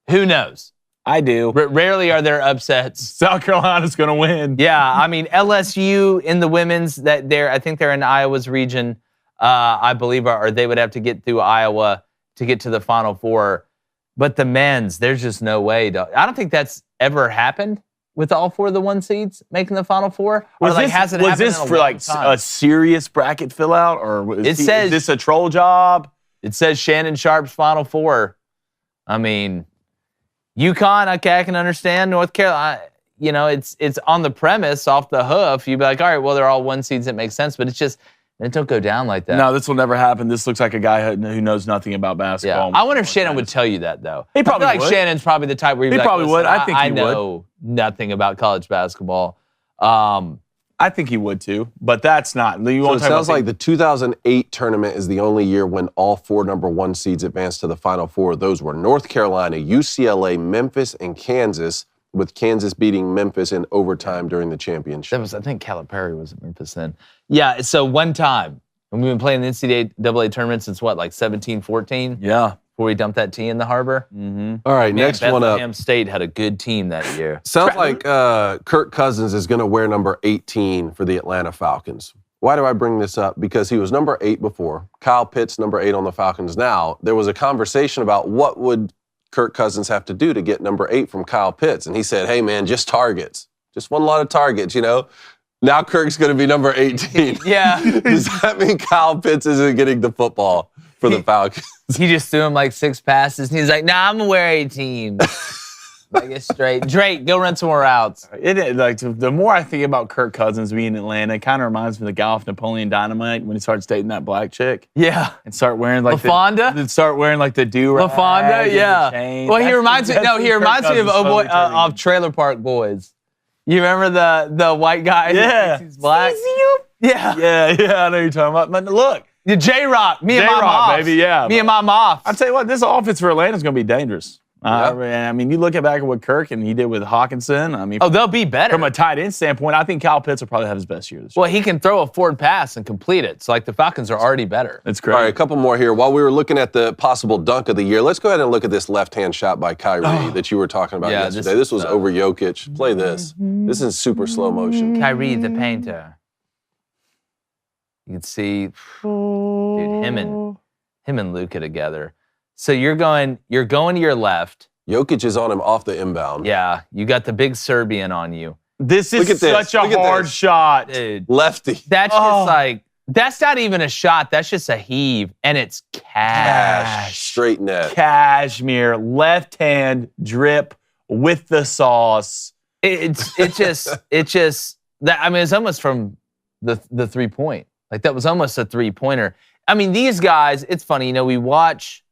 A: who knows?
C: I do.
A: Rarely are there upsets.
C: South Carolina's going to win.
A: Yeah, I mean, LSU in the women's, I think they're in Iowa's region, I believe, or they would have to get through Iowa to get to the Final Four. But the men's, there's just no way. I don't think that's ever happened with all 4 of the 1 seeds making the Final Four.
C: Was this for like a serious bracket fill out, or is this a troll job?
A: It says Shannon Sharp's Final Four. I mean, UConn, okay, I can understand. North Carolina, it's on the premise, off the hoof. You'd be like, all right, well, they're all 1 seeds. It makes sense. But it's just, And it don't go down like that.
C: No, this will never happen. This looks like a guy who knows nothing about
A: Yeah.
C: basketball.
A: I wonder if Shannon would tell you that, though.
C: He probably
A: I feel like
C: would.
A: Shannon's probably the type where he'd be
C: He
A: like,
C: probably would.
A: "Listen,
C: I think he would."
A: know nothing about college basketball.
C: I think he would too, but that's not. You
B: So
C: won't
B: it
C: talk about
B: sounds like the 2008 tournament is the only year when all 4 number 1 seeds advanced to the Final Four. Those were North Carolina, UCLA, Memphis, and Kansas, with Kansas beating Memphis in overtime during the championship.
A: That was, I think Calipari was at Memphis then. Yeah, so one time, and we've been playing the NCAA tournament since what, like 17, 14?
C: Yeah.
A: Before we dumped that tee in the harbor?
C: Mm-hmm.
B: All right,
A: Man,
B: next one up.
A: Bethlehem State had a good team that year.
B: Sounds like Kirk Cousins is going to wear number 18 for the Atlanta Falcons. Why do I bring this up? Because he was number 8 before. Kyle Pitts, number 8 on the Falcons now. There was a conversation about what would Kirk Cousins have to do to get number 8 from Kyle Pitts. And he said, hey, man, just targets. Just one lot of targets, you know? Now Kirk's going to be number 18.
A: Yeah.
B: Does that mean Kyle Pitts isn't getting the football for the Falcons?
A: He just threw him like 6 passes, and he's like, nah, I'm going to wear 18. Like, it's straight. Drake, go run some more routes.
C: Like the more I think about Kirk Cousins being in Atlanta, it kind of reminds me of the guy off Napoleon Dynamite when he starts dating that black chick
A: Yeah.
C: and start wearing like
A: LaFonda?
C: start wearing like the do-rag.
A: LaFonda,
C: and the
A: yeah.
C: chain.
A: Well, he
C: That's-
A: reminds me.
C: that's
A: No,
C: when
A: he
C: Kirk
A: reminds me of
C: Cousins slowly turning.
A: of Trailer Park Boys. You remember the white guy? who
C: Yeah.
A: thinks he's black. Yeah.
C: Yeah, I know you're talking about. But look,
A: The J-Rock. Me and my
C: J-Rock,
A: moms.
C: baby, yeah.
A: Me and my moms.
C: I'll tell you what, this offense for Atlanta is going to be dangerous. I mean, you look back at what Kirk and he did with Hawkinson. I mean,
A: Oh, they'll be better.
C: from a tight end standpoint, I think Kyle Pitts will probably have his best year this year.
A: Well, he can throw a forward pass and complete it. So, like, the Falcons are already better.
C: It's great.
B: All right, a couple more here. While we were looking at the possible dunk of the year, let's go ahead and look at this left-hand shot by Kyrie that you were talking about
A: Yeah,
B: yesterday. This was over Jokic. Play this. This is super slow motion.
A: Kyrie, the painter. You can see, dude, him and Luka together. So you're going to your left.
B: Jokic is on him off the inbound.
A: Yeah, you got the big Serbian on you.
C: This
B: Look
C: is
B: at this.
C: such a
B: Look at
C: hard
B: this.
C: shot.
A: Dude,
B: Lefty.
A: that's just like, that's not even a shot. That's just a heave, and it's cash.
B: Straight net.
C: Cashmere, left hand drip with the sauce.
A: It just that. I mean, it's almost from the 3-point. Like, that was almost a 3-pointer. I mean, these guys. It's funny, you know. We watch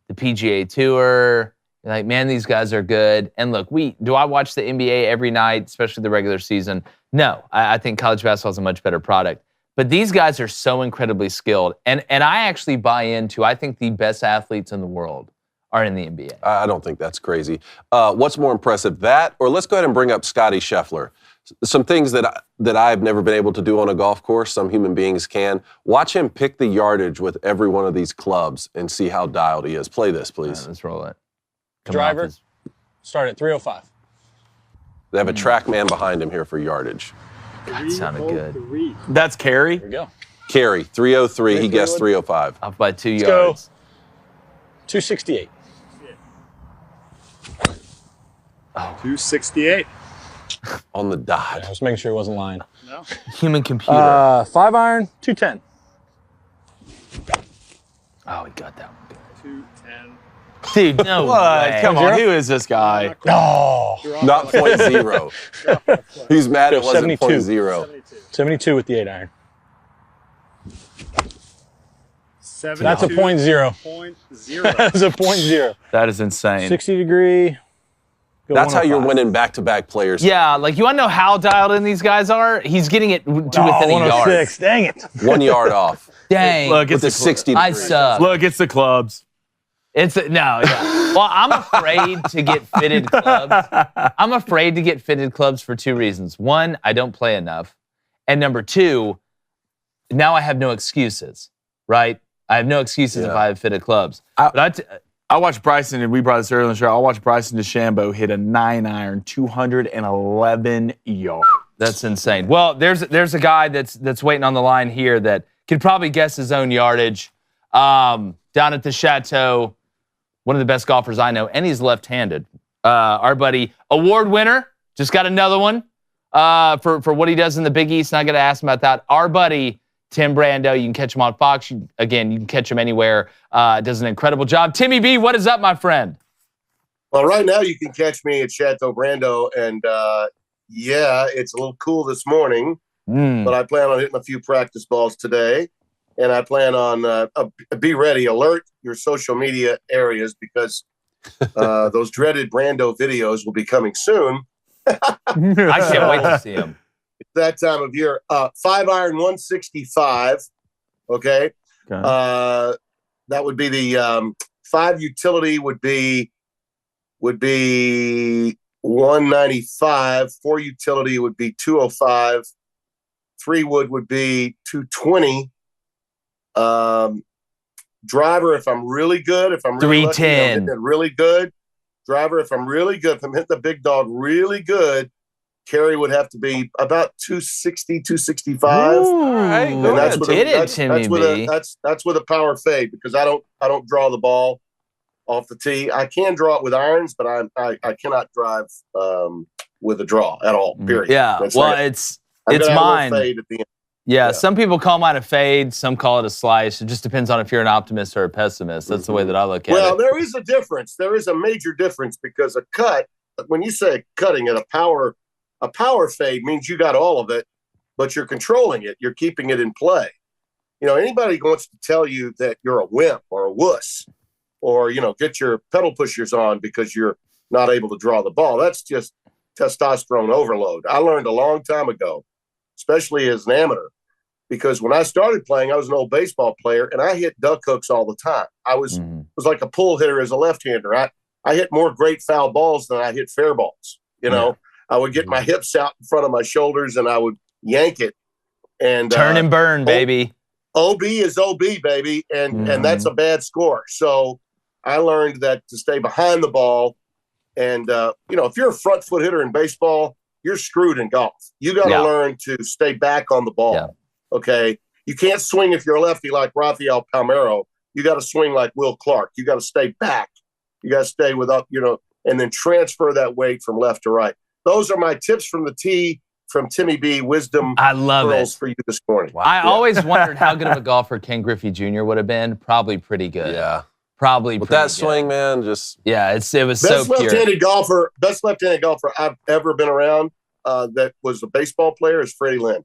A: the PGA Tour. You're like, man, these guys are good. And look, do I watch the NBA every night, especially the regular season? No, I think college basketball is a much better product. But these guys are so incredibly skilled. And I actually buy into, I think the best athletes in the world are in the NBA.
B: I don't think that's crazy. What's more impressive, that or let's go ahead and bring up Scotty Scheffler. Some things that I've never been able to do on a golf course, some human beings can. Watch him pick the yardage with every one of these clubs and see how dialed he is. Play this, please.
A: All right, let's roll it.
D: Driver, start at 305.
B: They have a track man behind him here for yardage.
A: God, sounded good.
C: That's Carey.
D: Here we go.
B: Carey, 303. He guessed 305.
A: Off by 2
D: Let's go.
A: yards.
D: 268.
E: 268.
B: On the
D: I
B: dot.
D: was making sure he wasn't lying.
A: Human computer.
D: 5 iron, 210.
A: Oh, he got that one.
E: 210.
A: Dude, no
C: What?
A: way.
C: Come on, who is this guy?
D: Oh,
B: Not .0. He's mad it wasn't
D: 72.
B: .0.
D: 72 with the 8 iron.
E: 72.
D: That's a point zero.
E: Point zero.
D: That's a point zero.
C: That is insane.
D: 60 degree. Go
B: That's how you're
D: 105.
B: winning back-to-back players.
A: Yeah, like, you want to know how dialed in these guys are? He's getting it to within
D: Oh,
A: a yard.
D: 106. Dang it.
B: 1 yard off.
A: Dang.
C: Look,
B: With
C: it's
B: the 60
A: I
B: degree.
A: suck.
C: Look, it's the clubs.
A: No, yeah. Well, I'm afraid to get fitted clubs. I'm afraid to get fitted clubs for 2 reasons. 1, I don't play enough. And number 2, now I have no excuses, right? I have no excuses if I have fitted clubs.
C: I watched Bryson, and we brought this earlier in the show. I watched Bryson DeChambeau hit a 9 iron, 211 yards.
A: That's insane. Well, there's a guy that's waiting on the line here that could probably guess his own yardage. Down at the Chateau, one of the best golfers I know, and he's left-handed. Our buddy, award winner, just got another one for what he does in the Big East, and I got to ask him about that. Our buddy, Tim Brando, you can catch him on Fox. You can catch him anywhere. Does an incredible job. Timmy B, what is up, my friend?
F: Well, right now you can catch me at Chateau Brando, and yeah, it's a little cool this morning, but I plan on hitting a few practice balls today. and I plan on be ready. Alert your social media areas because those dreaded Brando videos will be coming soon.
A: I can't wait to see him.
F: It's that time of year. 5-iron 165. Okay. That would be the 5 utility would be 195. 4 utility would be 205. 3 wood would be 220. Driver, if I'm really good, if I'm really lucky, I'm
A: 310.
F: hitting it really good. Driver, if I'm really good, if I'm hitting the big dog really good, carry would have to be about 260, 265.
A: All right,
F: And
A: go
F: that's
A: ahead.
F: with
A: Hit
F: a,
A: it,
F: that's,
A: Timmy
F: that's with
A: B.
F: a that's with a power fade because I don't draw the ball off the tee. I can draw it with irons, but I cannot drive with a draw at all. Period.
A: Yeah,
F: That's
A: well,
F: like,
A: it's
F: I'm gonna have a little
A: mine.
F: fade at the end.
A: Yeah, some people call mine a fade. Some call it a slice. It just depends on if you're an optist or a pessimist. That's the way that I look at
F: Well,
A: it.
F: there is a difference. There is a major difference because a cut, when you say cutting it, a power fade means you got all of it, but you're controlling it. You're keeping it in play. You know, anybody who wants to tell you that you're a wimp or a wuss or, you know, get your pedal pushers on because you're not able to draw the ball, that's just testosterone overload. I learned a long time ago, especially as an amateur, because when I started playing, I was an old baseball player and I hit duck hooks all the time. I was like a pull hitter as a left-hander. I hit more great foul balls than I hit fair balls. You know, I would get my hips out in front of my shoulders and I would yank it. And
A: Turn and burn, baby.
F: OB is OB, baby. And that's a bad score. So I learned that to stay behind the ball. And, you know, if you're a front foot hitter in baseball, you're screwed in golf. You got to learn to stay back on the ball. Yeah. Okay. You can't swing if you're a lefty like Rafael Palmeiro. You got to swing like Will Clark. You got to stay back. You got to stay without, you know, and then transfer that weight from left to right. Those are my tips from the tee from Timmy B. Wisdom.
A: I love it
F: for you this morning.
A: Wow. I always wondered how good of a golfer Ken Griffey Jr. would have been. Probably pretty good.
B: Yeah.
A: Probably
B: with
A: pretty
B: that swing, man. Just
A: it was so
F: best
A: pure.
F: Best left-handed golfer I've ever been around. That was a baseball player is Freddie Lynn.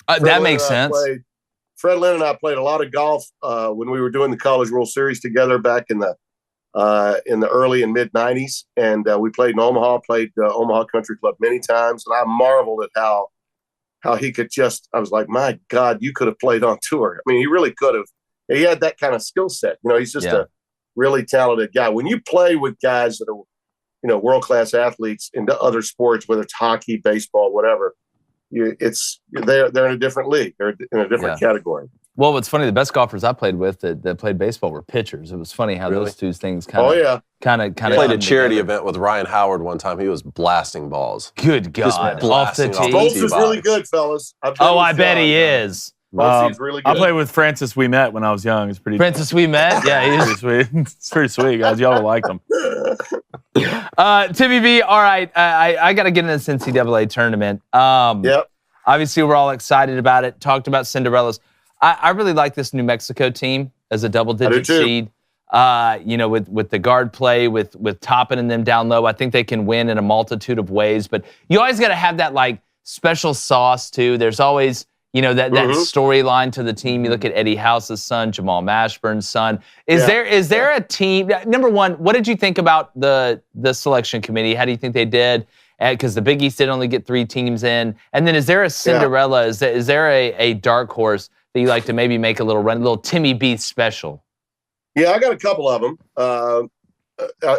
A: That makes sense.
F: Fred Lynn and I played a lot of golf when we were doing the College World Series together back in the early and mid '90s, and we played in Omaha. Played Omaha Country Club many times, and I marveled at how he could just. I was like, my God, you could have played on tour. I mean, he really could have. He had that kind of skill set. You know, he's just a really talented guy. When you play with guys that are, you know, world-class athletes into other sports, whether it's hockey, baseball, whatever, they're in a different league. They're in a different category.
A: Well, what's funny, the best golfers I played with that played baseball were pitchers. It was funny how those two things kind of
B: played a charity event with Ryan Howard one time. He was blasting balls.
A: Good God.
B: Off the tee.
F: Bolts is really good, fellas.
A: I bet he is.
F: Really good.
C: I played with Francis We Met when I was young. It's pretty.
A: Francis We Met? Yeah,
C: he's pretty sweet. It's pretty sweet, guys. Y'all will like him.
A: Timmy B, all right. I got to get in this NCAA tournament. Obviously, we're all excited about it. Talked about Cinderellas. I really like this New Mexico team as a double-digit seed. You know, with the guard play, with Toppin and them down low, I think they can win in a multitude of ways. But you always got to have that like special sauce too. There's always, you know, that storyline to the team. You look at Eddie House's son, Jamal Mashburn's son. Is there a team? Number one, what did you think about the selection committee? How do you think they did? Because the Big East did only get 3 teams in. And then is there a Cinderella? Is there a dark horse that you like to maybe make a little run, a little Timmy B special?
F: Yeah, I got a couple of them.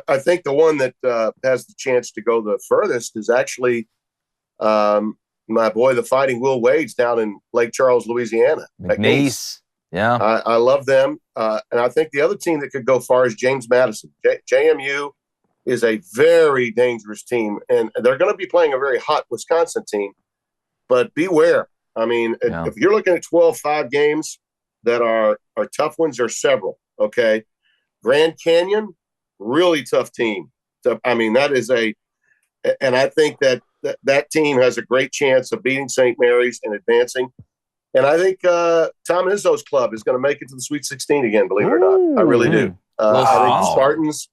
F: I think the one that has the chance to go the furthest is actually my boy, the Fighting Will Wade's down in Lake Charles, Louisiana.
A: McNeese. Yeah.
F: I love them. And I think the other team that could go far is James Madison. JMU is a very dangerous team, and they're going to be playing a very hot Wisconsin team. But beware. I mean, if you're looking at 12-5 games that are tough ones, are several, okay? Grand Canyon, really tough team. So, I mean, that is and I think that team has a great chance of beating St. Mary's and advancing. And I think Tom Izzo's club is going to make it to the Sweet 16 again, believe it or not. I really do. I think the Spartans,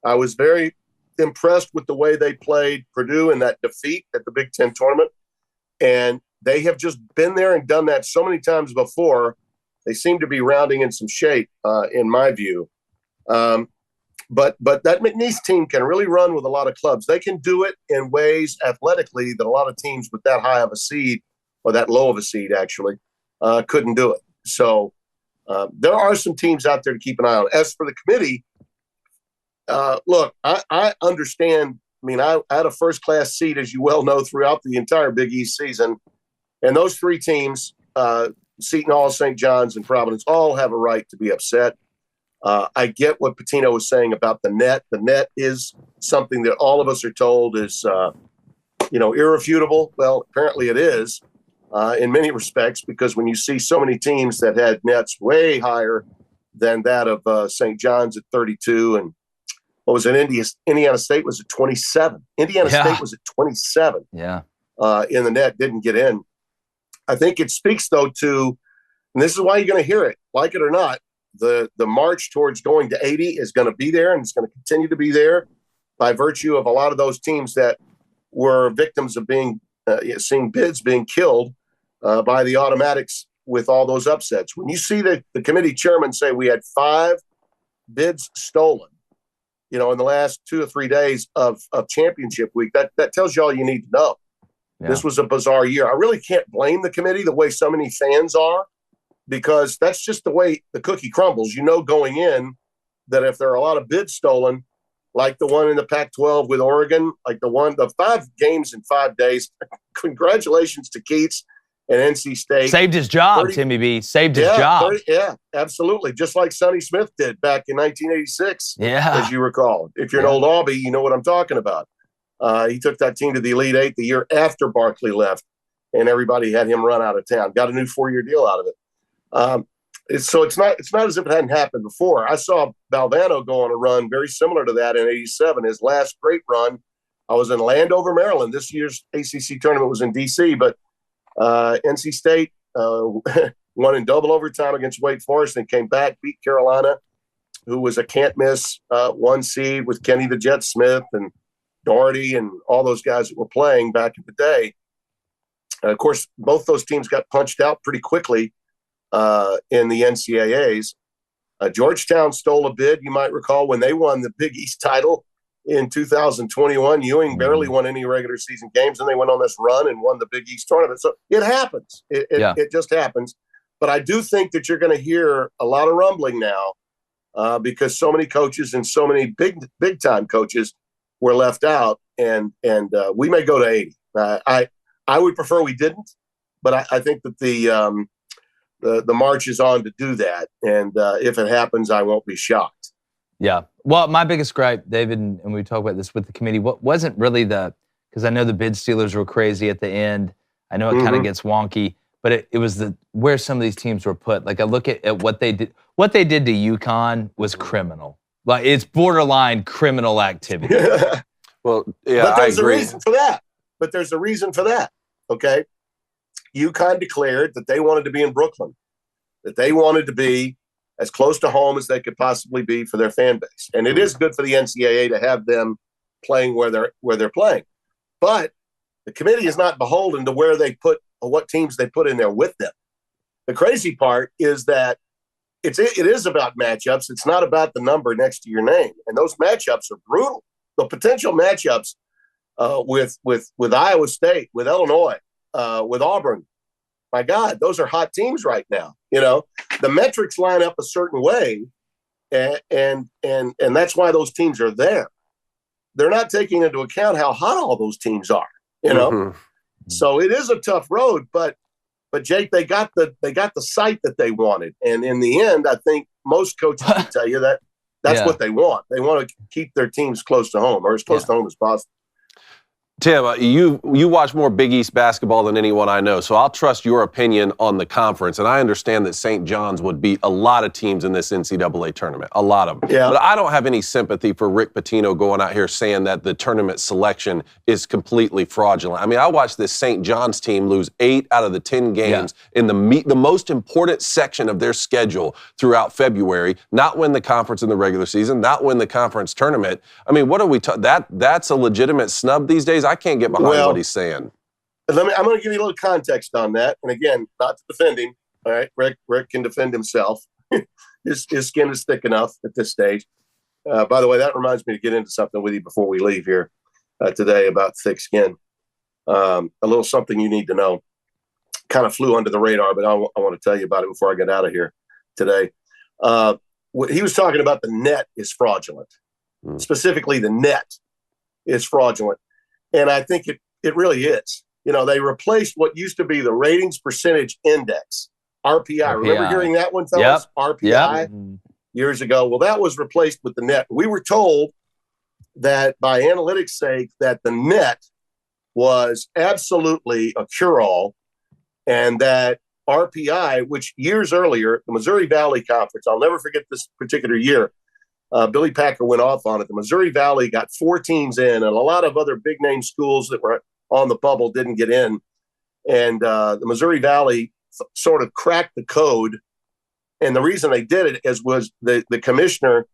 F: I was very impressed with the way they played Purdue in that defeat at the Big Ten tournament. And they have just been there and done that so many times before. They seem to be rounding in some shape, in my view. But that McNeese team can really run with a lot of clubs. They can do it in ways athletically that a lot of teams with that high of a seed, or that low of a seed actually, couldn't do it. So there are some teams out there to keep an eye on. As for the committee, look, I understand. I mean, I had a first-class seat, as you well know, throughout the entire Big East season. And those three teams, Seton Hall, St. John's, and Providence, all have a right to be upset. I get what Pitino was saying about the net. The net is something that all of us are told is, irrefutable. Well, apparently it is in many respects, because when you see so many teams that had nets way higher than that of St. John's at 32, and what was it? Indiana State was at 27. Indiana State was at 27.
A: Yeah.
F: In the net, didn't get in. I think it speaks, though, to, and this is why you're going to hear it, like it or not, the march towards going to 80 is going to be there, and it's going to continue to be there by virtue of a lot of those teams that were victims of seeing bids being killed by the automatics with all those upsets. When you see the committee chairman say we had 5 bids stolen, in the last 2 or 3 days of championship week, that tells you all you need to know. Yeah. This was a bizarre year. I really can't blame the committee the way so many fans are, because that's just the way the cookie crumbles. Going in that if there are a lot of bids stolen, like the one in the Pac-12 with Oregon, like the 5 games in 5 days, congratulations to Keats and NC State.
A: Saved his job, Timmy B. Saved his job.
F: Yeah, absolutely. Just like Sonny Smith did back in 1986, as you recall. If you're an old Aubie, you know what I'm talking about. He took that team to the Elite Eight the year after Barkley left, and everybody had him run out of town. Got a new 4-year deal out of it. So it's not as if it hadn't happened before. I saw Balvano go on a run very similar to that in '87. His last great run, I was in Landover, Maryland. This year's ACC tournament was in D.C., but NC State won in double overtime against Wake Forest and came back, beat Carolina, who was a can't-miss 1 seed with Kenny the Jet Smith and Doherty and all those guys that were playing back in the day. Of course, both those teams got punched out pretty quickly in the NCAAs. Georgetown stole a bid, you might recall, when they won the Big East title in 2021. Ewing barely won any regular season games, and they went on this run and won the Big East tournament. So it happens. It just happens. But I do think that you're going to hear a lot of rumbling now because so many coaches and so many big-time coaches were left out, and we may go to 80. I would prefer we didn't, but I think that the march is on to do that, and if it happens, I won't be shocked.
A: Yeah. Well, my biggest gripe, David, and we talked about this with the committee, what wasn't really because I know the bid stealers were crazy at the end. I know it kind of gets wonky, but it was where some of these teams were put. Like I look at what they did. What they did to UConn was criminal. Like it's borderline criminal activity.
B: Well, yeah,
F: but there's
B: I agree.
F: a reason for that. Okay. UConn declared that they wanted to be in Brooklyn, that they wanted to be as close to home as they could possibly be for their fan base. And it is good for the NCAA to have them playing where they're playing. But the committee is not beholden to where they put or what teams they put in there with them. The crazy part is that it is about matchups. It's not about the number next to your name. And those matchups are brutal. The potential matchups with Iowa State, with Illinois, with Auburn, my God, those are hot teams right now. The metrics line up a certain way, and that's why those teams are there. They're not taking into account how hot all those teams are. So it is a tough road, but Jake, they got the site that they wanted, and in the end, I think most coaches can tell you that's what they want. They want to keep their teams close to home, or as close to home as possible.
B: Tim, you watch more Big East basketball than anyone I know, so I'll trust your opinion on the conference. And I understand that St. John's would beat a lot of teams in this NCAA tournament, a lot of them. Yeah. But I don't have any sympathy for Rick Pitino going out here saying that the tournament selection is completely fraudulent. I mean, I watched this St. John's team lose 8 out of the 10 games in the most important section of their schedule throughout February, not win the conference in the regular season, not win the conference tournament. I mean, what are we that's a legitimate snub these days? I can't get behind what he's saying.
F: I'm going to give you a little context on that. And again, not to defend him. All right, Rick can defend himself. His skin is thick enough at this stage. By the way, that reminds me to get into something with you before we leave here today about thick skin. A little something you need to know. Kind of flew under the radar, but I want to tell you about it before I get out of here today. He was talking about the net is fraudulent. Specifically, the net is fraudulent. And I think it really is. You know, they replaced what used to be the ratings percentage index, RPI. Remember hearing that one, fellas?
A: Yep.
F: RPI years ago. Well, that was replaced with the net. We were told that by analytics' sake that the net was absolutely a cure-all, and that RPI, which years earlier, the Missouri Valley Conference, I'll never forget this particular year, Billy Packer went off on it. The Missouri Valley got 4 teams in, and a lot of other big-name schools that were on the bubble didn't get in. And the Missouri Valley sort of cracked the code. And the reason they did it was the commissioner,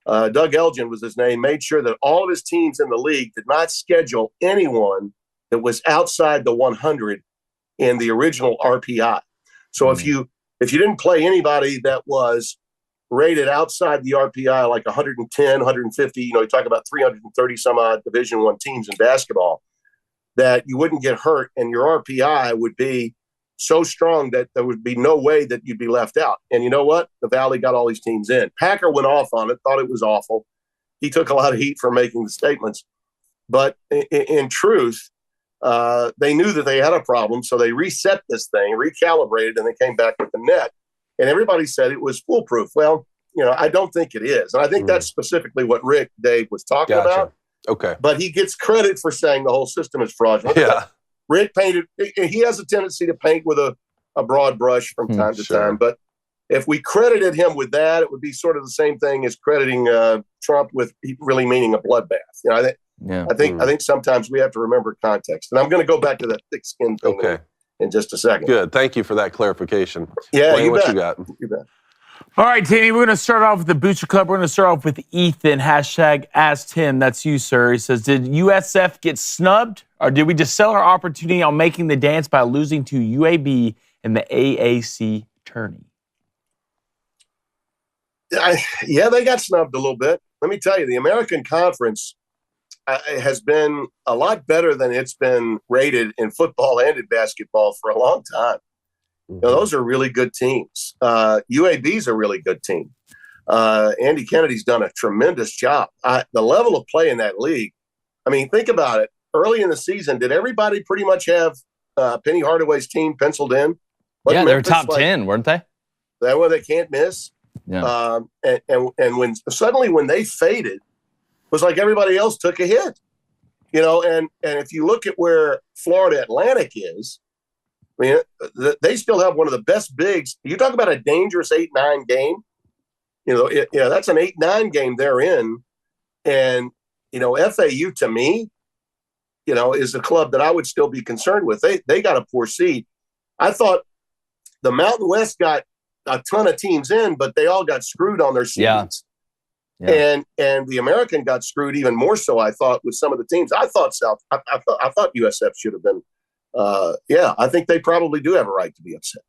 F: Doug Elgin was his name, made sure that all of his teams in the league did not schedule anyone that was outside the 100 in the original RPI. So if you didn't play anybody that was rated outside the RPI, like 110, 150, you talk about 330 some odd Division I teams in basketball, that you wouldn't get hurt, and your RPI would be so strong that there would be no way that you'd be left out. And you know what? The Valley got all these teams in. Packer went off on it, thought it was awful. He took a lot of heat for making the statements. But in truth, they knew that they had a problem, so they reset this thing, recalibrated, and they came back with the net. And everybody said it was foolproof. Well, I don't think it is. And I think that's specifically what Rick Dave was talking about.
B: Okay.
F: But he gets credit for saying the whole system is fraudulent.
B: Yeah.
F: Rick painted, he has a tendency to paint with a broad brush from time to time. But if we credited him with that, it would be sort of the same thing as crediting Trump with really meaning a bloodbath. I think sometimes we have to remember context. And I'm going to go back to that thick skin thing in just a second.
B: Good. Thank you for that clarification.
F: Yeah,
B: Wayne, what you got?
F: You bet.
C: All right, Timmy, we're going to start off with the Booster Club. We're going to start off with Ethan, hashtag Ask Tim. That's you, sir. He says, did USF get snubbed, or did we just sell our opportunity on making the dance by losing to UAB in the AAC tourney?
F: Yeah, they got snubbed a little bit. Let me tell you, the American Conference has been a lot better than it's been rated in football and in basketball for a long time. Those are really good teams. UAB's a really good team. Andy Kennedy's done a tremendous job. The level of play in that league, I mean, think about it. Early in the season, did everybody pretty much have Penny Hardaway's team penciled in?
A: They were top 10, weren't they?
F: That way they can't miss.
A: Yeah.
F: And when they faded, it was like everybody else took a hit. And if you look at where Florida Atlantic is, I mean, they still have one of the best bigs. You talk about a dangerous 8-9 game. That's an 8-9 game they're in. And, FAU to me, is a club that I would still be concerned with. They got a poor seed. I thought the Mountain West got a ton of teams in, but they all got screwed on their seeds. Yeah. And the American got screwed even more so, I thought, with some of the teams. I thought USF should have been. I think they probably do have a right to be upset.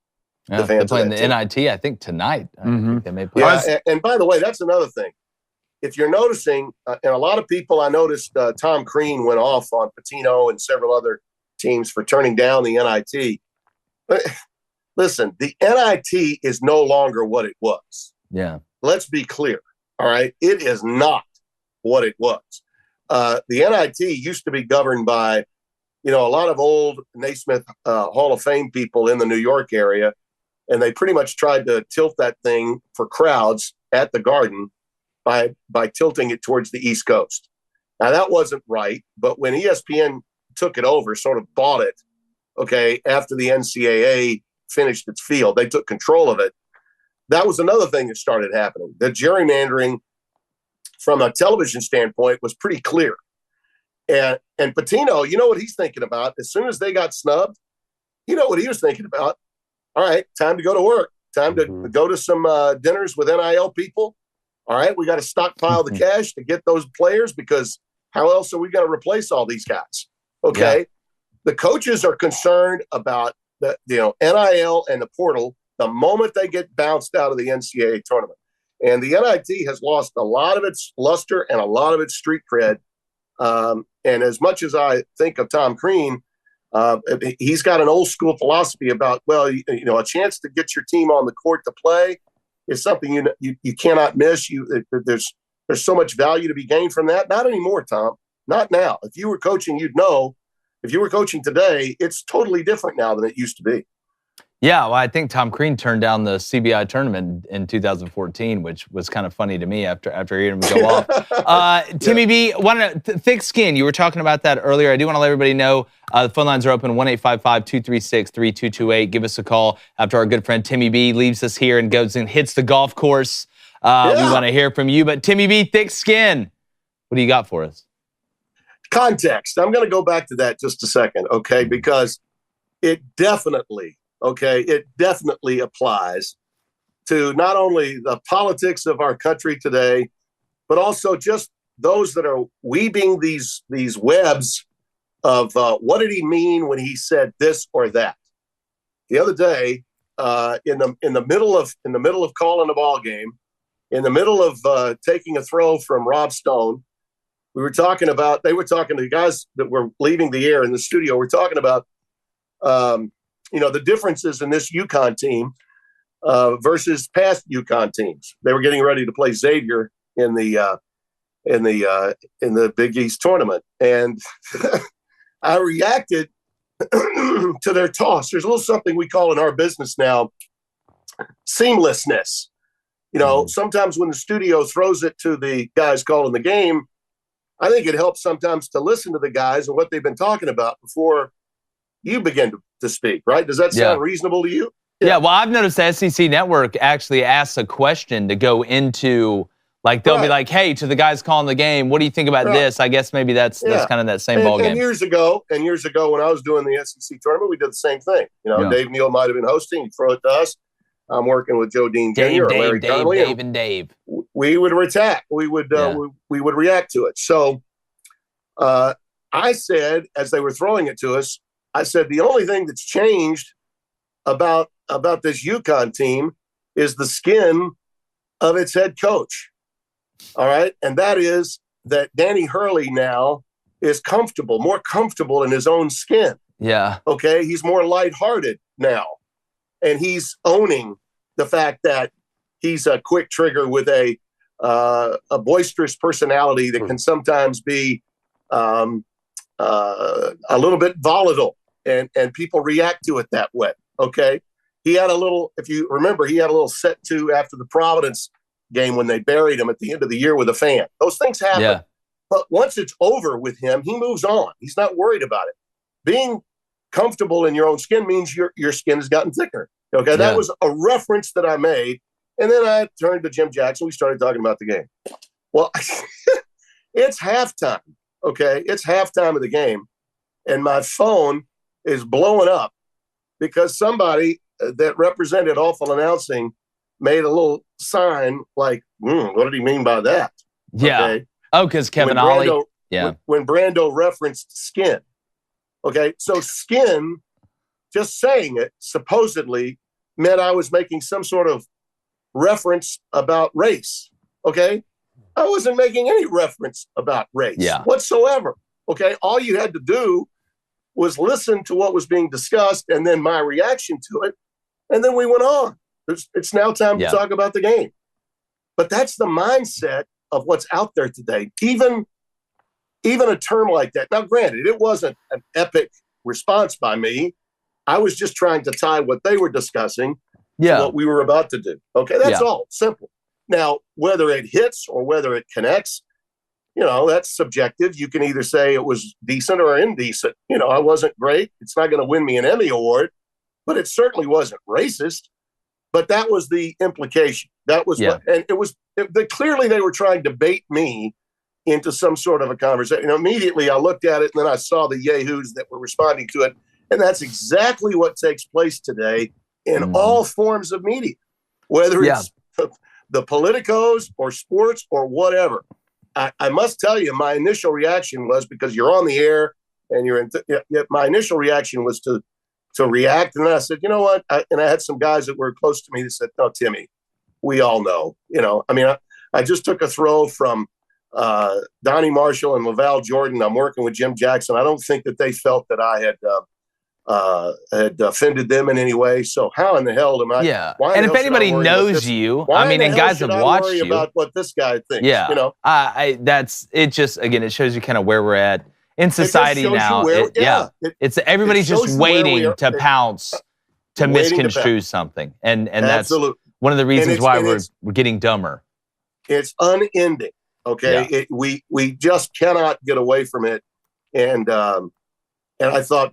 A: Yeah, they're playing the NIT, I think, tonight. I think they may play.
F: Yeah, and by the way, that's another thing. If you're noticing, and a lot of people, I noticed Tom Crean went off on Pitino and several other teams for turning down the NIT. But listen, the NIT is no longer what it was.
A: Yeah. Let's
F: be clear. All right. It is not what it was. The NIT used to be governed by, a lot of old Naismith Hall of Fame people in the New York area, and they pretty much tried to tilt that thing for crowds at the Garden by tilting it towards the East Coast. Now, that wasn't right, but when ESPN took it over, sort of bought it, after the NCAA finished its field, they took control of it. That was another thing that started happening. The gerrymandering from a television standpoint was pretty clear. And Pitino, you know what he's thinking about? As soon as they got snubbed, you know what he was thinking about? All right, time to go to work. Time to go to some dinners with NIL people. All right, we got to stockpile the cash to get those players, because how else are we going to replace all these guys? Okay, The coaches are concerned about the NIL and the portal the moment they get bounced out of the NCAA tournament. And the NIT has lost a lot of its luster and a lot of its street cred. And as much as I think of Tom Crean, he's got an old school philosophy about, well, a chance to get your team on the court to play is something you cannot miss. There's so much value to be gained from that. Not anymore, Tom. Not now. If you were coaching, you'd know. If you were coaching today, it's totally different now than it used to be.
A: Yeah, well, I think Tom Crean turned down the CBI tournament in 2014, which was kind of funny to me after hearing him go off. Timmy B, thick skin. You were talking about that earlier. I do want to let everybody know the phone lines are open, 1-855-236-3228. Give us a call after our good friend Timmy B leaves us here and goes and hits the golf course. We want to hear from you. But Timmy B, thick skin, what do you got for us?
F: Context. I'm going to go back to that just a second, okay? Because it definitely applies to not only the politics of our country today, but also just those that are weaving these webs of what did he mean when he said this or that. The other day, in the middle of calling a ball game, in the middle of taking a throw from Rob Stone, they were talking to the guys that were leaving the air in the studio. We're talking about the differences in this UConn team versus past UConn teams. They were getting ready to play Xavier in the Big East tournament, and I reacted to their toss. There's a little something we call in our business now seamlessness. Sometimes when the studio throws it to the guys calling the game, I think it helps sometimes to listen to the guys and what they've been talking about before you begin to speak, right? Does that sound reasonable to you?
A: Yeah, well, I've noticed the SEC Network actually asks a question to go into, like, they'll be like, hey, to the guys calling the game, what do you think about this? I guess maybe that's kind of that same ball game.
F: And years ago, when I was doing the SEC tournament, we did the same thing. Dave Neal might have been hosting. He'd throw it to us. I'm working with Joe Dean Jr. or Larry Connolly.
A: Dave.
F: We would attack. We would react to it. So I said, as they were throwing it to us, I said, the only thing that's changed about this UConn team is the skin of its head coach. All right. And that is that Danny Hurley now is more comfortable in his own skin.
A: Yeah.
F: Okay. He's more lighthearted now. And he's owning the fact that he's a quick trigger with a boisterous personality that can sometimes be a little bit volatile, and people react to it that way. Okay. He had if you remember, he had a little set to after the Providence game when they buried him at the end of the year with a fan. Those things happen. Yeah. But once it's over with him, he moves on. He's not worried about it. Being comfortable in your own skin means your skin has gotten thicker. Okay, that was a reference that I made. And then I turned to Jim Jackson. We started talking about the game. Well, it's halftime. Okay, it's halftime of the game. And my phone is blowing up because somebody that represented Awful Announcing made a little sign like, what did he mean by that?
A: Yeah.
F: Okay?
A: Oh, because Kevin Ollie.
F: When Brando referenced skin. Okay, so skin, just saying it, supposedly meant I was making some sort of reference about race. Okay, I wasn't making any reference about race whatsoever. Okay, all you had to do was listen to what was being discussed and then my reaction to it, and then we went on. It's now time to talk about the game. But that's the mindset of what's out there today. Even a term like that. Now, granted, it wasn't an epic response by me. I was just trying to tie what they were discussing to what we were about to do. Okay, that's all. Simple. Now, whether it hits or whether it connects, that's subjective. You can either say it was decent or indecent. I wasn't great. It's not going to win me an Emmy Award, but it certainly wasn't racist. But that was the implication. That was what, and it was clearly they were trying to bait me into some sort of a conversation. Immediately I looked at it and then I saw the yahoos that were responding to it. And that's exactly what takes place today in all forms of media, whether it's the politicos or sports or whatever. I must tell you, my initial reaction was, because you're on the air and my initial reaction was to to react. And then I said, you know what? And I had some guys that were close to me that said, no, Timmy, we all know. I just took a throw from Donnie Marshall and Laval Jordan. I'm working with Jim Jackson. I don't think that they felt that I had offended them in any way. So how in the hell am I?
A: Yeah. And if anybody knows you, and guys have watched you,
F: about what this guy thinks.
A: Yeah. It just, again, it shows you kind of where we're at in society now. It's everybody's just waiting to pounce, to misconstrue something. And that's one of the reasons why we're getting dumber.
F: It's unending. Okay. Yeah. We just cannot get away from it. And I thought,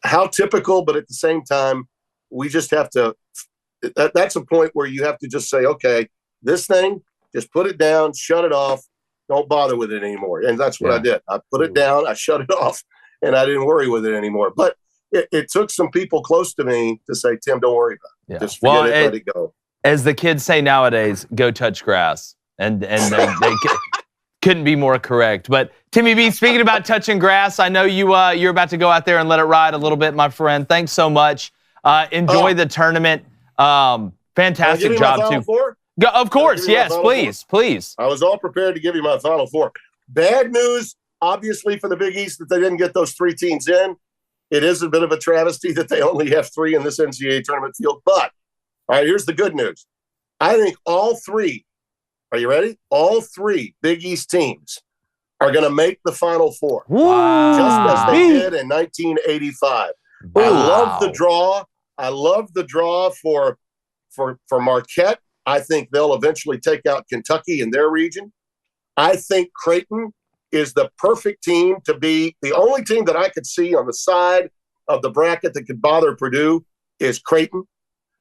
F: how typical, but at the same time, we just have to, that's a point where you have to just say, okay, this thing, just put it down, shut it off, don't bother with it anymore. And that's what I did. I put it down, I shut it off, and I didn't worry with it anymore. But it took some people close to me to say, Tim, don't worry about it. Just forget it, let it go.
A: As the kids say nowadays, go touch grass. And they couldn't be more correct. But Timmy B, speaking about touching grass, I know you're about to go out there and let it ride a little bit, my friend. Thanks so much. Enjoy the tournament. Fantastic job, too. Of course, yes, please.
F: I was all prepared to give you my Final Four. Bad news, obviously, for the Big East that they didn't get those 3 teams in. It is a bit of a travesty that they only have 3 in this NCAA tournament field. But, all right, here's the good news. I think all 3, are you ready? All 3 Big East teams are going to make the Final Four.
A: Wow.
F: Just as they did in 1985. Wow. I love the draw. I love the draw for Marquette. I think they'll eventually take out Kentucky in their region. I think Creighton is the perfect team to be the only team that I could see on the side of the bracket that could bother Purdue is Creighton.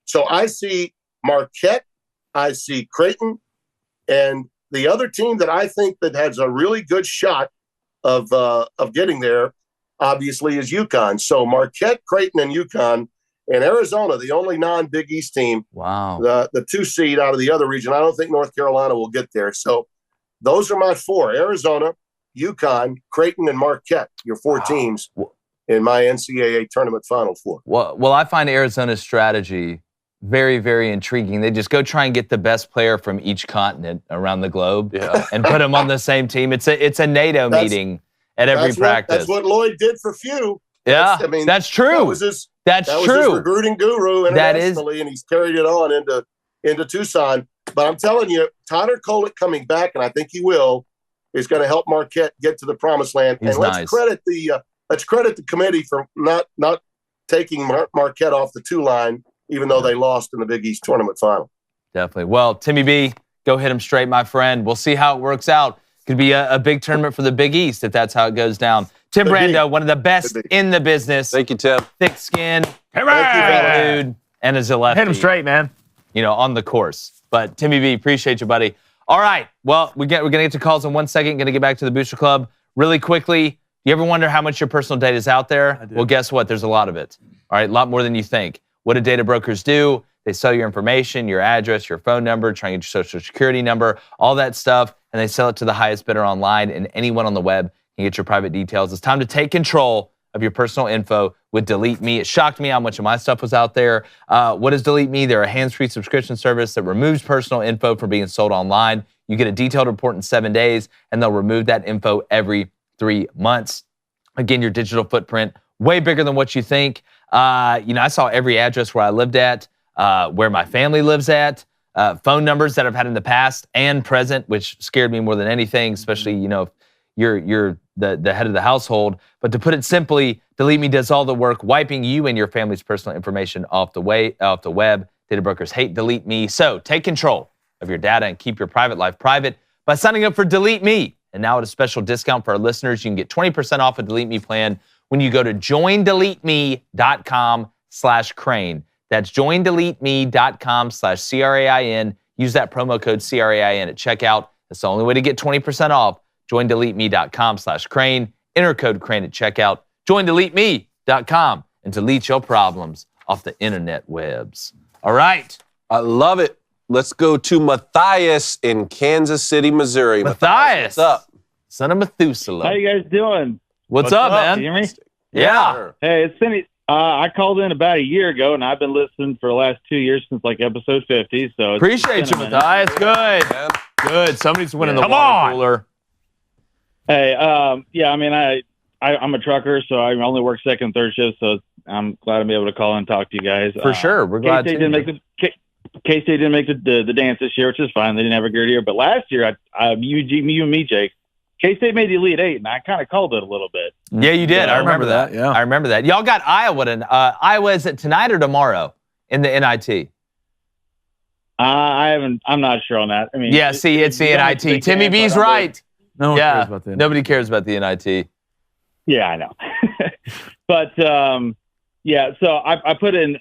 F: So I see Marquette, I see Creighton, and the other team that I think that has a really good shot of getting there, obviously, is UConn. So Marquette, Creighton, and UConn. And Arizona, the only non-Big East team,
A: wow,
F: the 2 seed out of the other region. I don't think North Carolina will get there. So those are my 4: Arizona, UConn, Creighton, and Marquette. Your 4 teams in my NCAA tournament Final Four.
A: Well, I find Arizona's strategy very, very intriguing. They just go try and get the best player from each continent around the globe and put them on the same team. It's a NATO meeting at every practice.
F: That's what Lloyd did for Few.
A: Yeah, that's true.
F: That was his recruiting guru internationally, and he's carried it on into Tucson. But I'm telling you, Tyler Kolek coming back, and I think he will, is going to help Marquette get to the promised land. And let's credit the committee for not taking Marquette off the 2 line, even though they lost in the Big East tournament final.
A: Definitely. Well, Timmy B, go hit him straight, my friend. We'll see how it works out. Could be a big tournament for the Big East if that's how it goes down. Tim Brando, one of the best in the business.
B: Thank you, Tim.
A: Thick skin,
C: great
A: dude, and a lefty.
C: Hit him straight, man.
A: On the course. But Timmy B, appreciate you, buddy. All right. Well, we're going to get to calls in 1 second. Going to get back to the Booster Club really quickly. You ever wonder how much your personal data is out there? Well, guess what? There's a lot of it. All right, a lot more than you think. What do data brokers do? They sell your information, your address, your phone number, try and get your social security number, all that stuff, and they sell it to the highest bidder online, and anyone on the web can get your private details. It's time to take control of your personal info with Delete Me. It shocked me how much of my stuff was out there. What is Delete Me? They're a hands-free subscription service that removes personal info from being sold online. You get a detailed report in 7 days, and they'll remove that info every 3 months. Again, your digital footprint, way bigger than what you think. I saw every address where I lived at, where my family lives at, phone numbers that I've had in the past and present, which scared me more than anything, especially, if you're the head of the household. But to put it simply, Delete Me does all the work, wiping you and your family's personal information off the web. Data brokers hate Delete Me. So take control of your data and keep your private life private by signing up for Delete Me. And now at a special discount for our listeners, you can get 20% off a Delete Me plan when you go to joindeleteme.com/Crane. That's joindeleteme.com/CRAIN. Use that promo code CRAIN at checkout. That's the only way to get 20% off. Joindeleteme.com/Crane. Enter code Crane at checkout. Joindeleteme.com and delete your problems off the internet webs. All right.
B: I love it. Let's go to Matthias in Kansas City, Missouri.
A: Matthias,
B: what's up?
A: Son of Methuselah.
D: How you guys doing?
A: What's up, man?
D: Can you hear me?
A: Yeah.
B: Sure.
G: Hey, it's Cindy. I called in about a year ago, and I've been listening for the last 2 years since like episode 50. So
A: Appreciate
G: it's
A: you,
G: been a minute.
A: Matthias. Good.
B: Man.
A: Good. Somebody's winning the
C: Come
A: water
C: on.
A: cooler.
G: Hey, yeah, I mean, I'm a trucker, so I only work second and third shift. So I'm glad I'm able to call and talk to you guys.
A: For sure. We're glad
G: K-State
A: to.
G: didn't make K-State didn't make the dance this year, which is fine. They didn't have a good year, but last year, you and me, Jake, K-State made the Elite Eight, and I kind of called it a little bit.
A: Yeah, you did.
G: Yeah,
A: I remember that.
C: yeah.
A: I remember that. Y'all got Iowa. Iowa, is it tonight or tomorrow in the NIT?
G: I'm not sure on that. I mean,
A: Yeah, see, it's the NIT. Timmy B's right.
C: No one
A: Yeah.
C: cares about that.
A: Nobody cares about the NIT.
G: Yeah, I know. But yeah, so I put in.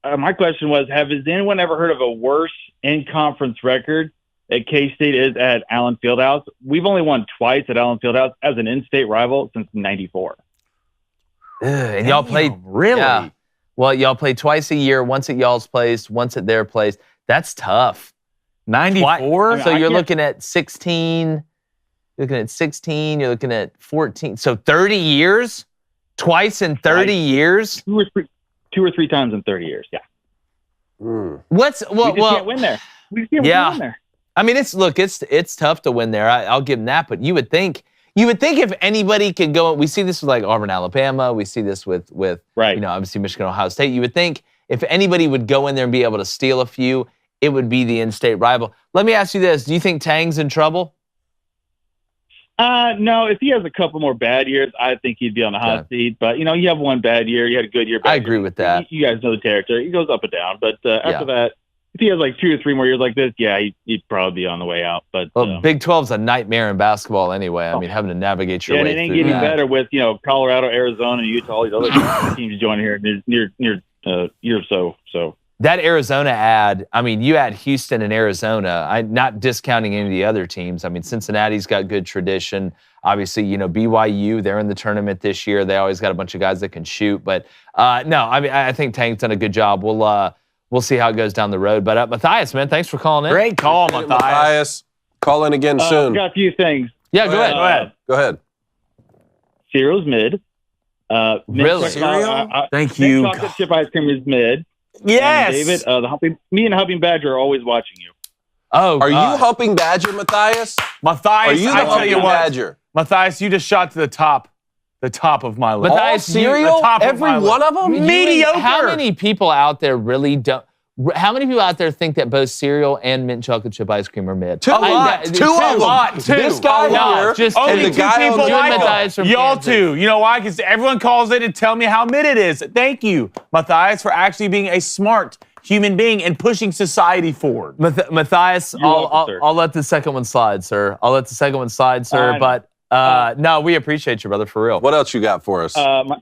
G: My question was: has anyone ever heard of a worse in-conference record at K-State is at Allen Fieldhouse? We've only won twice at Allen Fieldhouse as an in-state rival since '94.
A: And y'all played
C: really?
A: Yeah. Well, y'all play twice a year. Once at y'all's place, once at their place. That's tough.
C: 94?
A: So
G: I
A: you're
G: can't-
A: looking at 16. You're looking at 16. You're looking at 14. So 30 years, twice in 30 years.
G: Two or three times in 30 years. Yeah,
A: What's
G: we
A: well?
G: just can't win there. We just can't
A: Yeah.
G: win there.
A: I mean, it's tough to win there. I'll give them that. But you would think if anybody could go, we see this with like Auburn, Alabama. We see this with
G: Right.
A: obviously Michigan, Ohio State. You would think if anybody would go in there and be able to steal a few, it would be the in-state rival. Let me ask you this: do you think Tang's in trouble?
G: No, if he has a couple more bad years, I think he'd be on the hot seat. But you have one bad year, you had a good year.
A: I agree with that.
G: You guys know the territory; he goes up and down. But after that, if he has like 2 or 3 more years like this, yeah, he'd probably be on the way out. But
A: Well, Big 12's a nightmare in basketball anyway. I mean, having to navigate your
G: and
A: way
G: it ain't
A: through
G: getting
A: that.
G: better with Colorado, Arizona, Utah, all these other teams joining here near year or so. So
A: That Arizona ad, I mean, you add Houston and Arizona. I'm not discounting any of the other teams. I mean, Cincinnati's got good tradition. Obviously, BYU, they're in the tournament this year. They always got a bunch of guys that can shoot. But no, I mean, I think Tank's done a good job. We'll see how it goes down the road. But Matthias, man, thanks for calling in.
C: Great call,
B: Appreciate it,
C: Matthias.
B: Call in again soon.
G: got a few things.
A: Yeah, go ahead.
C: Go ahead.
B: Go ahead.
G: Cereal's mid.
A: Really?
C: Cereal? Thank
G: Mint
C: you.
G: chocolate chip ice cream is mid.
C: Yes.
G: And David, me and Humping Badger are always watching you.
A: Oh,
B: Are you
A: God.
B: humping Badger, Matthias?
C: Matthias,
B: Are you the
C: I tell
B: humping
C: you what,
B: Badger?
C: Matthias, you just shot to the top of my list.
A: Matthias,
B: All cereal?
C: the top of
B: Every
C: my
B: one
C: list.
B: of them?
C: Mediocre.
A: How many people out there really don't? How many people out there think that both cereal and mint chocolate chip ice cream are mid?
B: Two of them.
C: Two.
B: This guy here
A: just
B: and
C: Only
B: the
C: two
B: guy on
C: people
B: the
C: like
A: Matthias
C: them.
A: from
C: Y'all
A: Kansas.
C: two. You know why? Because everyone calls in and tell me how mid it is. Thank you, Matthias, for actually being a smart human being and pushing society forward.
A: Matthias,
G: welcome, sir.
A: I'll let the second one slide, sir. But no, we appreciate you, brother, for real.
B: What else you got for us?
G: My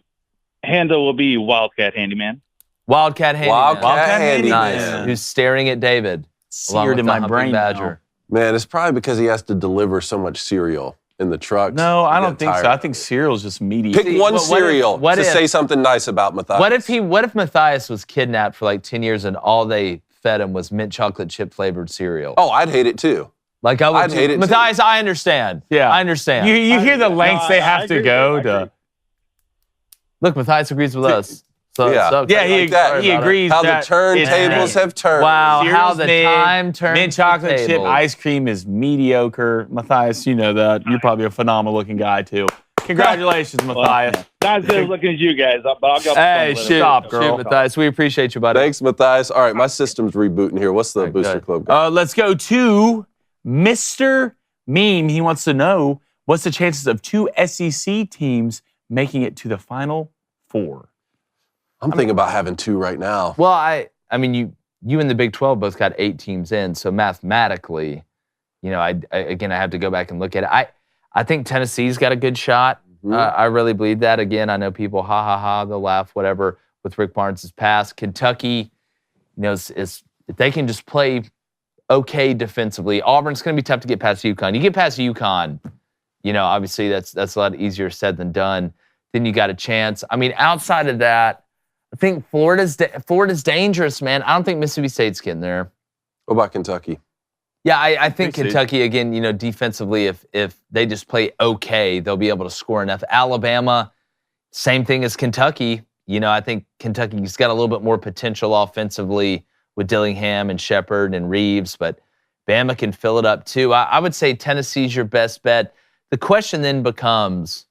G: handle will be Wildcat Handyman.
A: Wildcat Handyman.
B: Wildcat Handyman.
A: Nice. Who's staring at David. along
C: Seared
A: with
C: in
A: the
C: my
A: Humping
C: brain
A: Badger.
B: Man, it's probably because he has to deliver so much cereal in the trucks.
C: No, I
B: You
C: don't
B: get
C: think so.
B: tired.
C: I think cereal's just mediocre.
B: Pick one
A: what if-
B: cereal
A: what
B: to
A: if-
B: say something nice about Matthias.
A: What if Matthias was kidnapped for like 10 years and all they fed him was mint chocolate chip flavored cereal?
B: Oh, I'd hate it too.
A: Like I would
B: I'd hate it too.
A: Matthias, I understand.
C: Yeah.
A: I understand.
C: You hear the lengths they
G: I
C: have to
G: agree.
C: go
G: I
C: to.
G: agree.
A: Look, Matthias agrees with us. So,
B: Yeah.
A: so
C: Yeah,
B: Like that.
C: he agrees
B: How the
C: that
B: turntables
C: it's
B: have turned.
A: Wow, how
C: Cereal's
A: the
C: mid,
A: time turns.
C: mint chocolate chip ice cream is mediocre. Matthias, you know that. You're probably a phenomenal looking guy too. Congratulations, Matthias.
G: Not as looking as you guys. I'll go
A: Hey,
G: with it.
A: shoot,
C: Stop, girl.
A: shoot, Matthias. We appreciate you, buddy.
B: Thanks, Matthias. All right, my system's rebooting here. What's the
A: All right,
B: Booster
A: good.
B: Club got?
C: Let's go to Mr. Meme. He wants to know what's the chances of 2 SEC teams making it to the Final Four?
B: I'm thinking about having 2 right now.
A: Well, I mean, you and the Big 12 both got 8 teams in, so mathematically, I have to go back and look at it. I think Tennessee's got a good shot. I really believe that. Again, I know people, they'll laugh, whatever, with Rick Barnes' pass. Kentucky, is if they can just play okay defensively. Auburn's going to be tough to get past UConn. You get past UConn, obviously that's a lot easier said than done. Then you got a chance. I mean, outside of that, I think Florida's dangerous, man. I don't think Mississippi State's getting there.
B: What about Kentucky?
A: Yeah, I think
C: Appreciate
A: Kentucky, again, defensively, if they just play okay, they'll be able to score enough. Alabama, Same thing as Kentucky. I think Kentucky's got a little bit more potential offensively with Dillingham and Shepard and Reeves, but Bama can fill it up too. I would say Tennessee's your best bet. The question then becomes,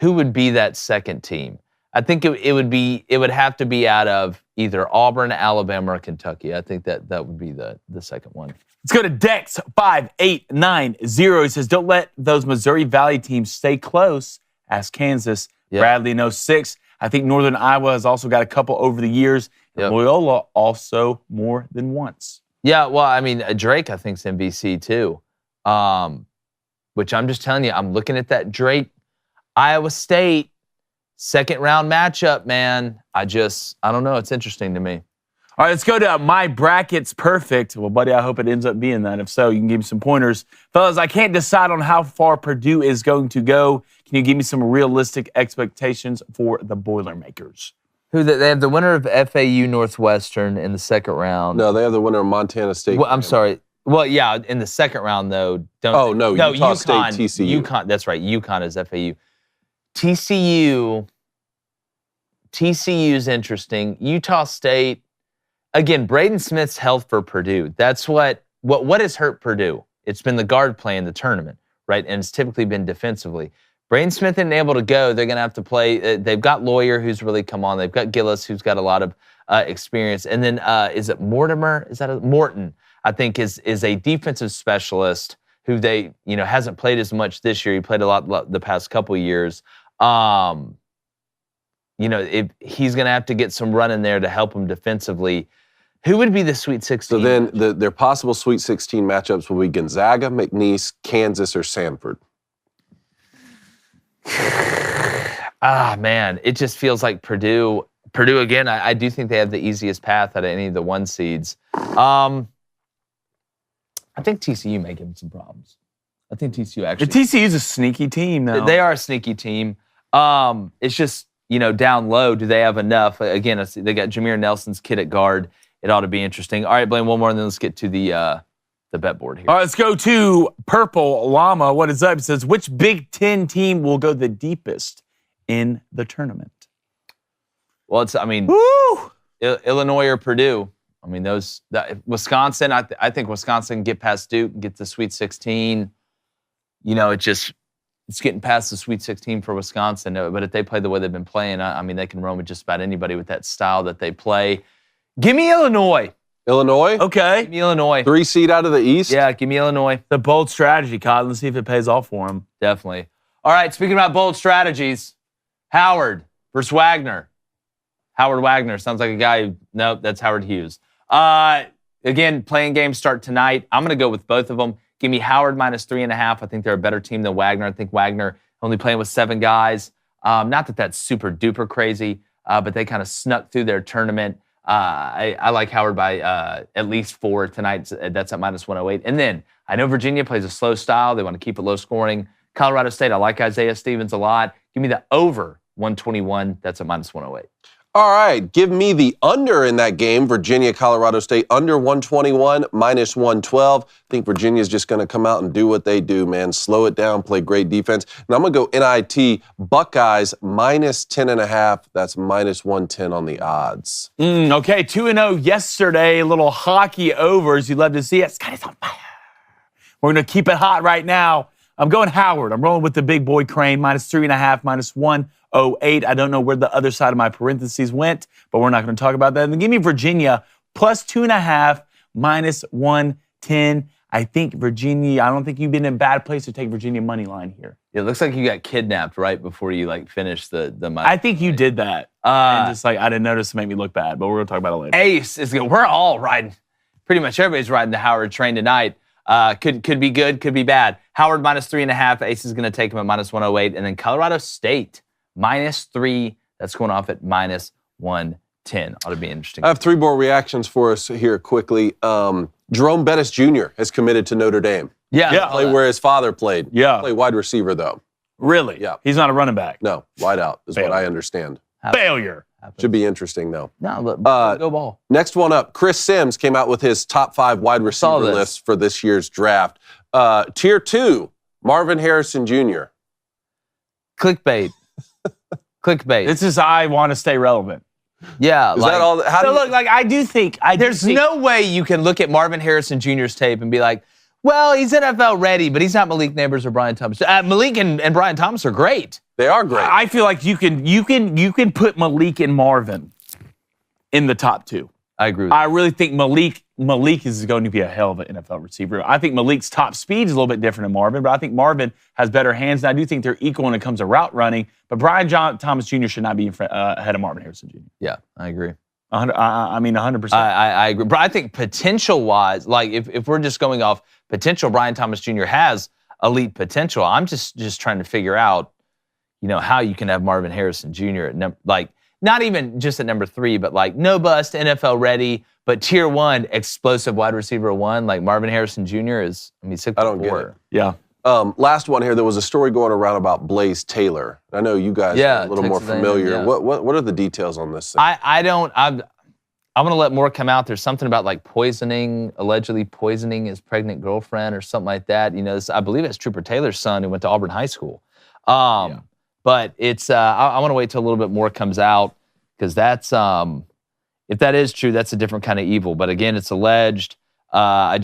A: who would be that second team? I think it would have to be out of either Auburn, Alabama, or Kentucky. I think that would be the second one.
C: Let's go to Dex 5890. He says, don't let those Missouri Valley teams stay close. Ask Kansas.
A: Yep.
C: Bradley knows 6. I think Northern Iowa has also got a couple over the years.
A: Yep.
C: Loyola also more than once.
A: Yeah, well, I mean, Drake, I think, is MVC too. Which I'm just telling you, I'm looking at that Drake, Iowa State, second round matchup, man. I don't know. It's interesting to me.
C: All right, let's go to my bracket's perfect. Well, buddy, I hope it ends up being that. If so, you can give me some pointers. Fellas, I can't decide on how far Purdue is going to go. Can you give me some realistic expectations for the Boilermakers?
A: They have the winner of FAU Northwestern in the second round.
B: No, they have the winner of Montana State.
A: Well, I'm sorry. Well, yeah, in the second round, though.
B: Utah State, TCU.
A: UConn, that's right. UConn is FAU. TCU's interesting. Utah State, again, Braden Smith's health for Purdue. That's what has hurt Purdue. It's been the guard play in the tournament, right? And it's typically been defensively. Braden Smith isn't able to go. They're going to have to play. They've got Lawyer, who's really come on. They've got Gillis, who's got a lot of experience. And then is it Mortimer? Morton? I think is a defensive specialist who they hasn't played as much this year. He played a lot the past couple of years. If he's going to have to get some run in there to help him defensively. Who would be the Sweet 16?
B: So then their possible Sweet 16 matchups will be Gonzaga, McNeese, Kansas, or Sanford.
A: Man, it just feels like Purdue again. I do think they have the easiest path out of any of the 1 seeds. I think TCU may give them some problems. I think TCU actually.
C: TCU's a sneaky team now.
A: They are a sneaky team. It's just down low. Do they have enough? Again, they got Jameer Nelson's kid at guard. It ought to be interesting. All right, Blaine, one more, and then let's get to the bet board here.
C: All right, let's go to Purple Llama. What is up? It says, which Big Ten team will go the deepest in the tournament?
A: Well,
C: Woo!
A: Illinois or Purdue. Wisconsin, I think Wisconsin can get past Duke and get to the Sweet 16. It's getting past the Sweet 16 for Wisconsin. But if they play the way they've been playing, they can roam with just about anybody with that style that they play. Give me Illinois.
B: Illinois?
C: Okay.
A: Give me Illinois.
B: 3 seed out of the East?
A: Yeah, give me Illinois.
C: The bold strategy, Cotton. Let's see if it pays off for him.
A: Definitely. All right, speaking about bold strategies, Howard versus Wagner. Howard Wagner sounds like a guy. Nope, that's Howard Hughes. Again, playing games start tonight. I'm going to go with both of them. Give me Howard minus 3.5. I think they're a better team than Wagner. I think Wagner only playing with 7 guys. Not that that's super duper crazy, but they kind of snuck through their tournament. I like Howard by at least 4 tonight. That's at minus 108. And then I know Virginia plays a slow style. They want to keep it low scoring. Colorado State, I like Isaiah Stevens a lot. Give me the over 121. That's at minus 108.
B: All right, give me the under in that game. Virginia, Colorado State, under 121, minus 112. I think Virginia's just going to come out and do what they do, man. Slow it down, play great defense. And I'm going to go NIT, Buckeyes, minus 10.5. That's minus 110 on the odds.
C: Okay, 2-0 yesterday. A little hockey overs. You'd love to see it. Scotty's on fire. We're going to keep it hot right now. I'm going Howard. I'm rolling with the big boy Crane, minus 3.5, minus 108. I don't know where the other side of my parentheses went, but we're not going to talk about that. And then give me Virginia, plus 2.5, minus 110. I think Virginia, I don't think you've been in a bad place to take Virginia money line here.
A: It looks like you got kidnapped right before you finished the money.
C: I think you did that. And just I didn't notice to make me look bad, but we're going to talk about it later.
A: Ace is good. We're all riding. Pretty much everybody's riding the Howard train tonight. Could be good, could be bad. Howard minus 3.5. Ace is going to take him at minus 108. And then Colorado State minus 3. That's going off at minus 110. Ought to be interesting.
B: I have 3 more reactions for us here quickly. Jerome Bettis Jr. has committed to Notre Dame.
C: Yeah.
B: Play where his father played.
C: Yeah.
B: Play wide receiver, though.
C: Really?
B: Yeah.
C: He's not a running back.
B: No, wide out is
C: Failure.
B: what I understand.
C: Failure.
B: Should be interesting, though.
A: No, look, go ball.
B: Next one up, Chris Sims came out with his top 5 wide receiver list for this year's draft. Tier 2, Marvin Harrison Jr.
A: Clickbait. Clickbait.
C: This is I want to stay relevant.
A: Yeah.
B: Is that all? How do
C: So
B: you,
C: look, like I do think
A: There's no way you can look at Marvin Harrison Jr.'s tape and be like, well, he's NFL ready, but he's not Malik Neighbors or Brian Thomas. Malik and Brian Thomas are great.
B: They are great.
C: I feel like you can put Malik and Marvin in the top two.
A: I agree with
C: I really think Malik is going to be a hell of an NFL receiver. I think Malik's top speed is a little bit different than Marvin, but I think Marvin has better hands, and I do think they're equal when it comes to route running. But Brian Thomas Jr. should not be ahead of Marvin Harrison Jr.
A: Yeah, I agree.
C: 100%.
A: I agree. But I think potential-wise, like if we're just going off potential, Brian Thomas Jr. has elite potential. I'm just trying to figure out, how you can have Marvin Harrison Jr. at not even just at number 3, but like no bust, NFL ready, but tier 1 explosive wide receiver 1, like Marvin Harrison Jr. is. 6'4".
B: I don't get it.
C: Yeah.
B: Last one here. There was a story going around about Blaze Taylor. I know you guys are a little more
A: Texas A&M,
B: familiar.
A: yeah.
B: What are the details on this thing?
A: I don't. I'm going to let more come out. There's something about like allegedly poisoning his pregnant girlfriend or something like that. I believe it's Trooper Taylor's son who went to Auburn High School. But it's, I want to wait till a little bit more comes out because that's, if that is true, that's a different kind of evil. But again, it's alleged. I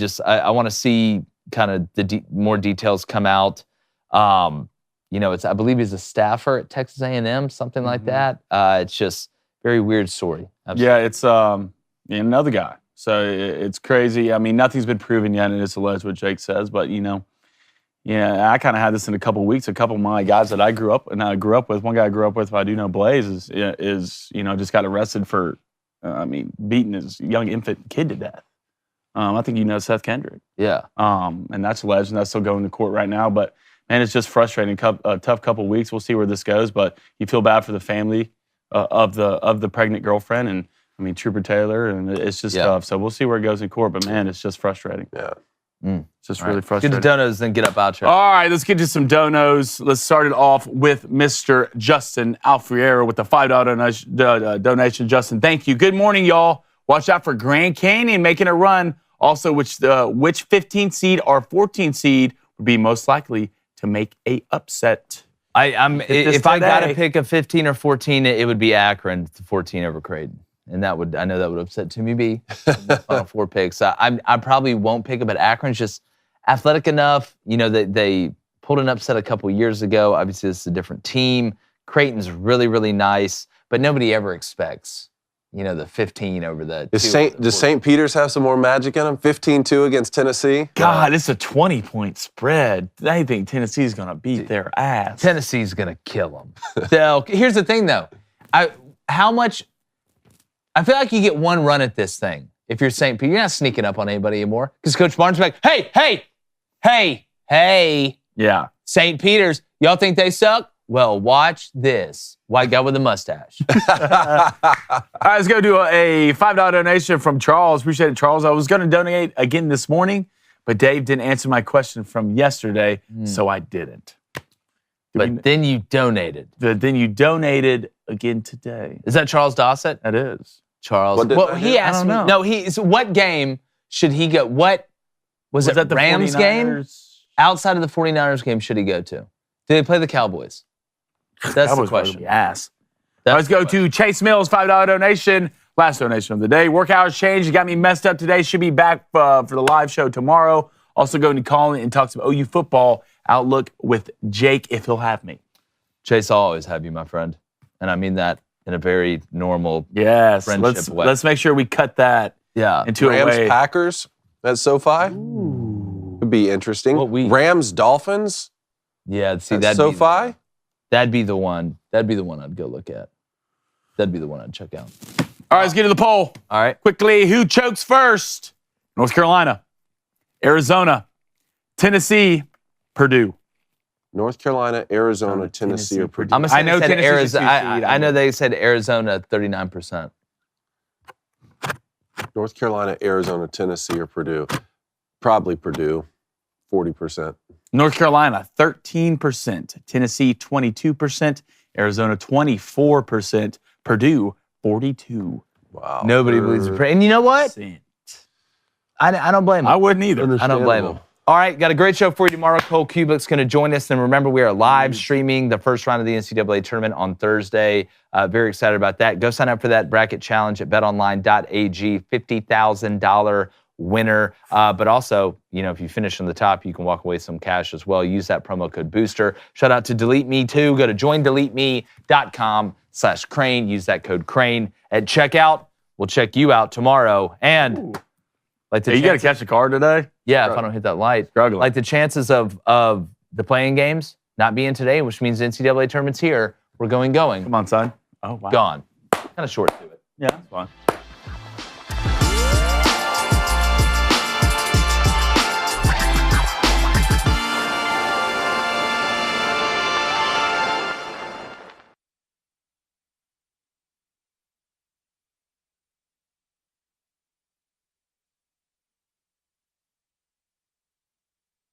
A: want to see kind of the more details come out. I believe he's a staffer at Texas A&M, something like that. It's just very weird story. Absolutely.
C: Yeah, it's another guy. So it's crazy. I mean, nothing's been proven yet, and it's alleged what Jake says. But I kind of had this in a couple of weeks. A couple of my guys that I grew up with. One guy I grew up with, I do know Blaze is just got arrested for, beating his young infant kid to death. I think Seth Kendrick.
A: Yeah.
C: And that's alleged, and that's still going to court right now. But man, it's just frustrating. A tough couple of weeks. We'll see where this goes. But you feel bad for the family of the pregnant girlfriend, and Trooper Taylor, and it's just tough. So we'll see where it goes in court. But man, it's just frustrating.
B: Yeah.
C: It's just really frustrating.
A: Get to donos, then get up outro.
C: All right, let's get to some donos. Let's start it off with Mr. Justin Alfiero with the $5 donation. Justin, thank you. Good morning, y'all. Watch out for Grand Canyon making a run. Also, which 15th seed or 14th seed would be most likely to make a upset?
A: If I got to pick a 15 or 14, it would be Akron, 14 over Creighton. And I know that would upset Timmy B. Final 4 picks. I probably won't pick it, but Akron's just athletic enough. They pulled an upset a couple years ago. Obviously, this is a different team. Creighton's really, really nice, but nobody ever expects, the 15 over the.
B: Does St. Peter's have some more magic in them? 15-2 against Tennessee?
C: God, it's a 20-point spread. They think Tennessee's going to beat their ass.
A: Tennessee's going to kill them. So here's the thing, though. I feel like you get one run at this thing. If you're St. Peter, you're not sneaking up on anybody anymore. Because Coach Barnes will be like, hey.
C: Yeah.
A: St. Peter's, y'all think they suck? Well, watch this. White guy with a mustache.
C: All right, let's go do a $5 donation from Charles. Appreciate it, Charles. I was going to donate again this morning, but Dave didn't answer my question from yesterday, so I didn't.
A: Then you donated.
C: Then you donated again today.
A: Is that Charles Dossett?
C: That is.
A: Charles. Well, he asked me. No, what game should he go? What was it? The Rams
C: 49ers?
A: Game? Outside of the 49ers game, should he go to? Do they play the Cowboys? That's the question.
C: Yes. Let's go to Chase Mills, $5 donation. Last donation of the day. Work hours changed. You got me messed up today. Should be back for the live show tomorrow. Also going to Colin and talk some OU football outlook with Jake if he'll have me.
A: Chase, I'll always have you, my friend. And I mean that in a very normal friendship way.
C: Let's make sure we cut that into
B: Rams,
C: a way.
B: Packers at SoFi? Could be interesting. Rams, Dolphins?
A: Yeah, see,
B: that'd SoFi?
A: That'd be the one. That'd be the one I'd go look at. That'd be the one I'd check out.
C: All right, let's get to the poll.
A: All right.
C: Quickly, who chokes first? North Carolina, Arizona, Tennessee, Purdue.
B: North Carolina, Arizona, Tennessee, or Purdue.
A: I know Arizona. I know they said Arizona 39%.
B: North Carolina, Arizona, Tennessee, or Purdue. Probably Purdue, 40%.
C: North Carolina, 13%. Tennessee, 22%. Arizona, 24%. Purdue, 42%.
B: Wow.
A: Nobody believes it. And you know what? I don't blame him.
C: I wouldn't either.
A: I don't blame him. All right, got a great show for you tomorrow. Cole Kubik's going to join us. And remember, we are live streaming the first round of the NCAA tournament on Thursday. Very excited about that. Go sign up for that bracket challenge at betonline.ag, $50,000 winner. But also, if you finish on the top, you can walk away with some cash as well. Use that promo code BOOSTER. Shout out to Delete Me too. Go to joindeleteme.com/Crane. Use that code Crane at checkout. We'll check you out tomorrow. And
C: you got to catch a car today?
A: Yeah, if I don't hit that light.
C: Struggling.
A: Like the chances of the playing games not being today, which means the NCAA tournament's here, we're going.
C: Come on, son. Oh, wow.
A: Gone. Kind of short to it.
C: Yeah, that's fine.